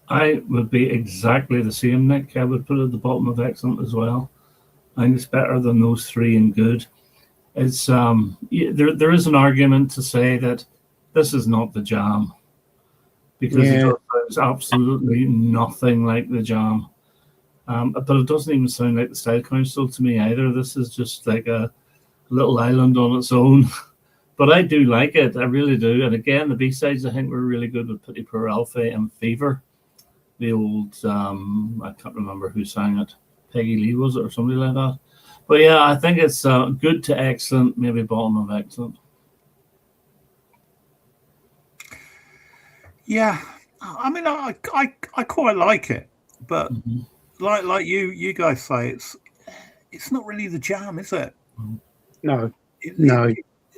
[SPEAKER 2] I would be exactly the same, Nick. I would put it at the bottom of excellent as well. I think it's better than those three in good. It's there is an argument to say that this is not the jam because it sounds absolutely nothing like the jam. But it doesn't even sound like the Style Council to me either. This is just like a little island on its own. But I do like it. I really do. And again, the B-sides I think were really good with Petit Pour Alpha and Fever. The old, I can't remember who sang it. Peggy Lee, was it, or somebody like that? But yeah, I think it's good to excellent, maybe bottom of excellent.
[SPEAKER 4] Yeah, I mean, I quite like it, but like you guys say, it's not really the jam, is it?
[SPEAKER 3] No,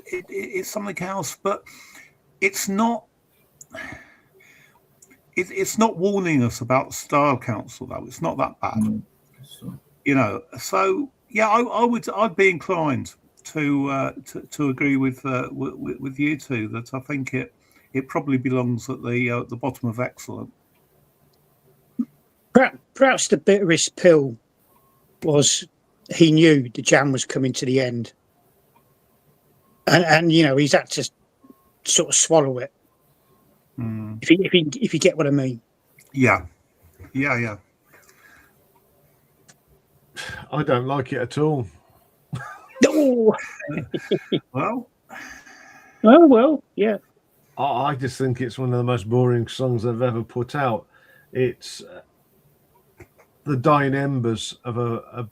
[SPEAKER 4] it's something else, but it's not. It's not warning us about Style Council though. It's not that bad, So yeah, I'd be inclined to agree with you two that I think it probably belongs at the bottom of excellent.
[SPEAKER 3] Perhaps the bitterest pill was he knew the jam was coming to the end, and he's had to sort of swallow it.
[SPEAKER 4] Mm.
[SPEAKER 3] If you get what I mean.
[SPEAKER 4] Yeah.
[SPEAKER 1] I don't like it at all.
[SPEAKER 3] Oh,
[SPEAKER 4] Well,
[SPEAKER 3] yeah.
[SPEAKER 1] I just think it's one of the most boring songs they've ever put out. It's the dying embers of a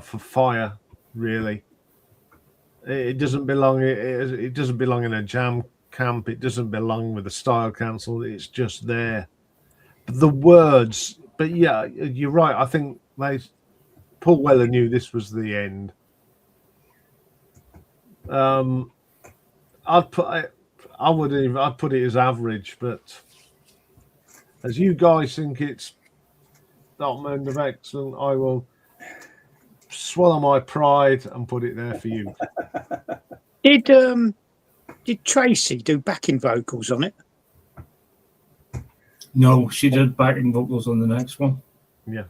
[SPEAKER 1] fire, really. It doesn't belong. It doesn't belong in a jam camp. It doesn't belong with the style council. It's just there. But the words. But yeah, you're right. I think Paul Weller knew this was the end. I'd put it as average, but as you guys think it's Dark Moment of Excellent, I will swallow my pride and put it there for you.
[SPEAKER 3] Did Tracy do backing vocals on it?
[SPEAKER 2] No, she did backing vocals on the next one.
[SPEAKER 1] Yeah.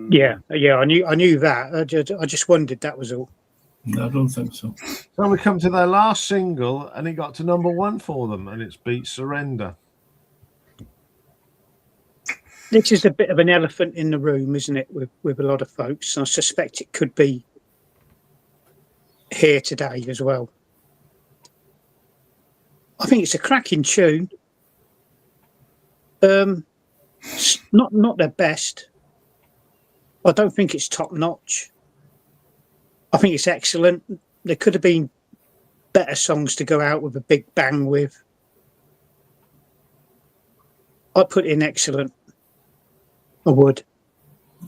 [SPEAKER 3] Yeah. I knew that. I just wondered, that was all.
[SPEAKER 2] No, I don't think so.
[SPEAKER 1] So we come to their last single, and it got to #1 for them, and it's Beat Surrender.
[SPEAKER 3] This is a bit of an elephant in the room, isn't it, with a lot of folks? I suspect it could be here today as well. I think it's a cracking tune. Not their best. I don't think it's top notch. I think it's excellent. There could have been better songs to go out with a big bang with. I'd put in excellent. I would.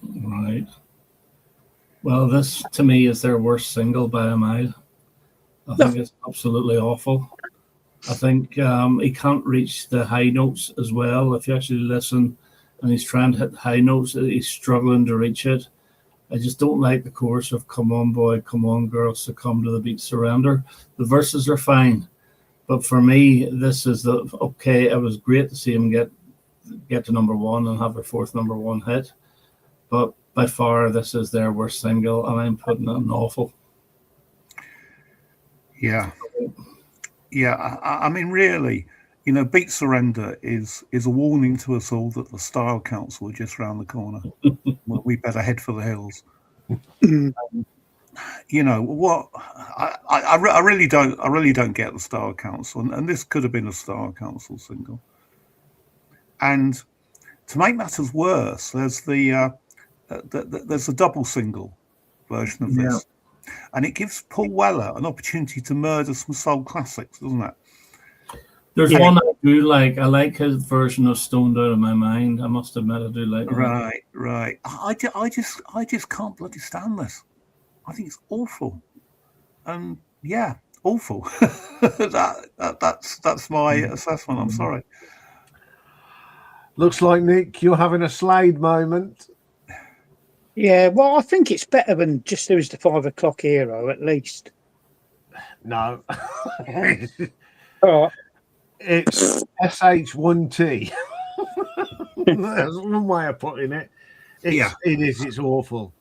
[SPEAKER 2] Right. Well, this to me is their worst single by a mile. I think it's absolutely awful. I think he can't reach the high notes as well. If you actually listen and he's trying to hit high notes, he's struggling to reach it. I just don't like the chorus of "Come on, boy, come on, girl, succumb to the beat, surrender." The verses are fine, but for me, this is okay. It was great to see him get to #1 and have their 4th #1 hit, but by far this is their worst single, and I'm putting it in awful.
[SPEAKER 4] Yeah. I mean, really, Beat Surrender is a warning to us all that the Style Council are just round the corner. We better head for the hills. What? I really don't get the Style Council, and this could have been a Style Council single. And to make matters worse, there's there's a double single version of this. And it gives Paul Weller an opportunity to murder some soul classics, doesn't it?
[SPEAKER 2] There's one I do like. I like his version of "Stoned Out of My Mind." I must admit, I do like that.
[SPEAKER 4] Right. I just can't bloody stand this. I think it's awful. And yeah, awful. That's my assessment. I'm sorry.
[SPEAKER 1] Looks like, Nick, you're having a Slade moment.
[SPEAKER 3] Yeah, well, I think it's better than just there was the 5 o'clock hero, at least.
[SPEAKER 1] No.
[SPEAKER 3] Oh,
[SPEAKER 1] It's SH1T. That's one way of putting it. It is. It's awful.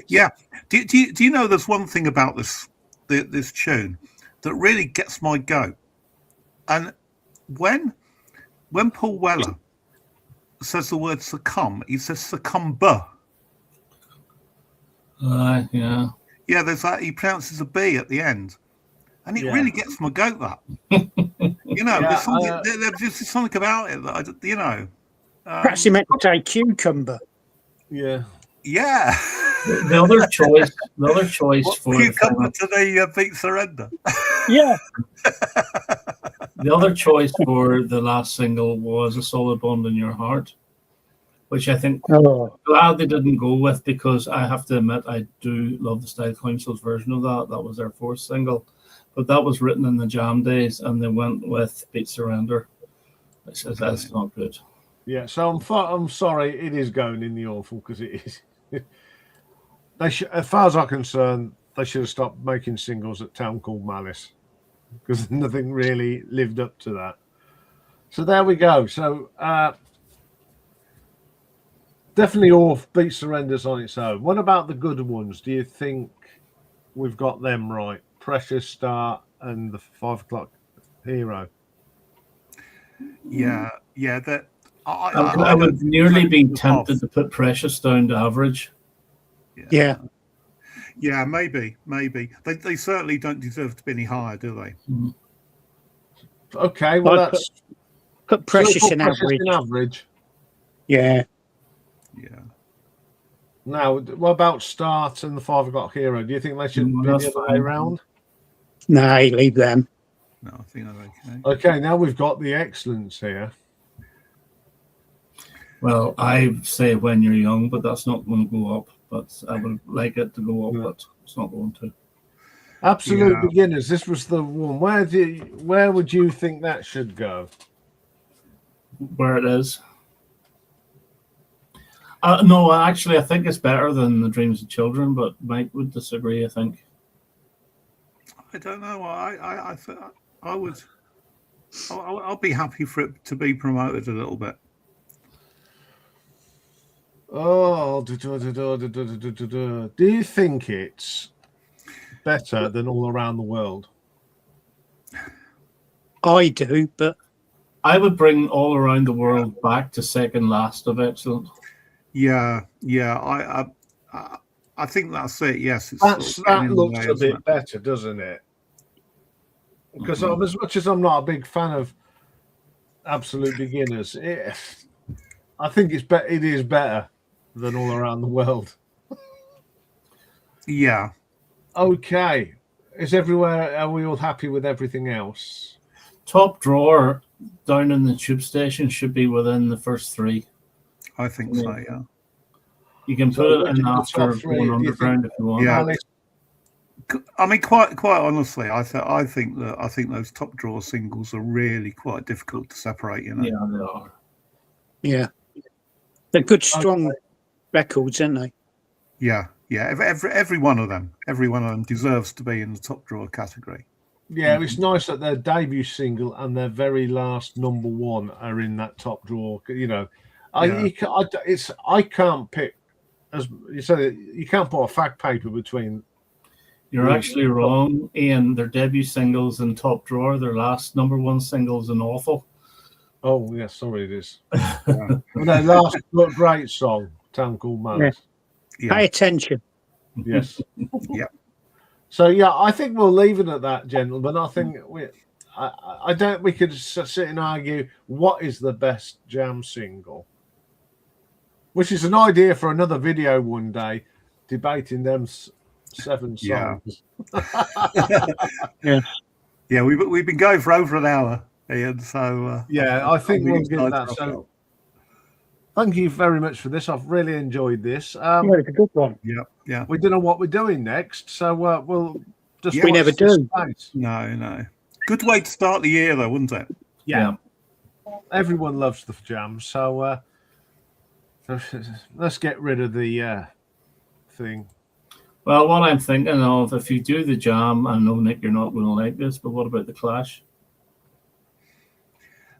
[SPEAKER 4] Yeah. Do you know there's one thing about this tune that really gets my goat? And when Paul Weller says the word succumb, he says succumber.
[SPEAKER 2] Yeah.
[SPEAKER 4] Yeah, there's that. He pronounces a B at the end, and it really gets my goat. That there's just something about it that
[SPEAKER 3] perhaps he meant to say cucumber.
[SPEAKER 1] Yeah.
[SPEAKER 4] Yeah.
[SPEAKER 2] The other choice for
[SPEAKER 4] cucumber to the Beat Surrender.
[SPEAKER 3] Yeah.
[SPEAKER 2] The other choice for the last single was "A Solid Bond in Your Heart," which I think glad they didn't go with, because I have to admit I do love the Style Council's version of that. That was their 4th single, but that was written in the jam days, and they went with "Beat Surrender," which says that's not good.
[SPEAKER 1] Yeah, so I'm sorry, it is going in the awful, because it is. As far as I'm concerned, they should have stopped making singles at Town Called Malice, because nothing really lived up to that. So there we go. So Definitely Offbeat Surrenders on its own. What about the good ones? Do you think we've got them right? Precious Start and the 5 o'clock Hero.
[SPEAKER 4] Yeah, yeah. That
[SPEAKER 2] I would nearly be tempted to put Precious down to average.
[SPEAKER 3] Yeah.
[SPEAKER 4] Yeah, maybe. They certainly don't deserve to be any higher, do they?
[SPEAKER 1] Okay, well
[SPEAKER 3] I'd
[SPEAKER 1] that's
[SPEAKER 3] put Precious
[SPEAKER 1] so
[SPEAKER 3] in
[SPEAKER 1] Precious
[SPEAKER 3] average.
[SPEAKER 1] in average.
[SPEAKER 3] Yeah.
[SPEAKER 4] Yeah.
[SPEAKER 1] Now, what about Start and the 5 o'clock Hero? Do you think they should be the
[SPEAKER 2] that's
[SPEAKER 1] other way
[SPEAKER 2] fine.
[SPEAKER 1] around?
[SPEAKER 3] No, leave them.
[SPEAKER 4] No, I think they're okay.
[SPEAKER 1] Okay, now we've got the excellence here.
[SPEAKER 2] Well, I say When You're Young, but that's not going to go up. But I would like it to go up, but it's not going to.
[SPEAKER 1] Absolute Beginners. This was the one. Where would you think that should go?
[SPEAKER 2] Where it is. No, actually, I think it's better than The Dreams of Children, but Mike would disagree, I think.
[SPEAKER 4] I don't know. I'll be happy for it to be promoted a little bit.
[SPEAKER 1] Oh, do you think it's better than All Around the World?
[SPEAKER 3] I do, but
[SPEAKER 2] I would bring All Around the World back to second last of excellent.
[SPEAKER 4] Yeah. I think that's it. Yes,
[SPEAKER 1] That looks a bit better, doesn't it? Because as much as I'm not a big fan of Absolute Beginners, I think it is better than All Around the World.
[SPEAKER 4] Yeah.
[SPEAKER 1] Okay. Are we all happy with everything else?
[SPEAKER 2] Top Drawer down in the tube station should be within the first three.
[SPEAKER 4] I think so, yeah.
[SPEAKER 2] You can put it in after going underground if you want.
[SPEAKER 4] Yeah. I mean, quite honestly, I think those Top Drawer singles are really quite difficult to separate. You know.
[SPEAKER 2] Yeah, they are.
[SPEAKER 3] yeah, they're good, strong records, aren't they?
[SPEAKER 4] Yeah. Every one of them deserves to be in the Top Drawer category.
[SPEAKER 1] Yeah, it's nice that their debut single and their very last number one are in that Top Drawer. You know, I can't pick, as you said, you can't put a fact paper between.
[SPEAKER 2] You're actually wrong, Iain. Their debut singles in Top Drawer, their last number one singles in Awful.
[SPEAKER 1] Oh, yeah, sorry, it is. And their last great song, Town Called Malice.
[SPEAKER 3] Yeah. Pay attention.
[SPEAKER 1] Yes.
[SPEAKER 4] Yeah.
[SPEAKER 1] So I think we'll leave it at that, gentlemen. I think I don't. We could sit and argue what is the best Jam single, which is an idea for another video one day, debating them 7 songs.
[SPEAKER 3] Yeah.
[SPEAKER 4] Yeah, we've been going for over an hour, Iain. So
[SPEAKER 1] I think we'll get that. So thank you very much for this. I've really enjoyed this.
[SPEAKER 3] It's a good one.
[SPEAKER 4] Yeah.
[SPEAKER 1] We don't know what we're doing next, so we'll just.
[SPEAKER 3] We never do.
[SPEAKER 4] No. Good way to start the year, though, wouldn't it?
[SPEAKER 1] Yeah. Everyone loves the Jam, so let's get rid of the thing.
[SPEAKER 2] Well, what I'm thinking of, if you do the Jam, I know, Nick, you're not going to like this, but what about the Clash?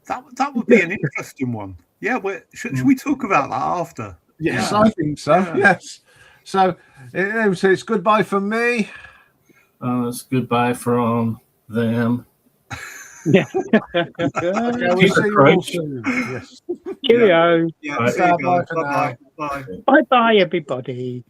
[SPEAKER 4] That would be an interesting one. Yeah, should we talk about that after?
[SPEAKER 1] Yes, I think so. Yeah. Yes. So it's goodbye from me.
[SPEAKER 2] It's goodbye from them.
[SPEAKER 3] Yeah.
[SPEAKER 1] Okay, we'll see you all soon. Yes.
[SPEAKER 3] Cheerio.
[SPEAKER 4] Yeah.
[SPEAKER 1] Bye for now.
[SPEAKER 4] Bye.
[SPEAKER 3] Bye, everybody.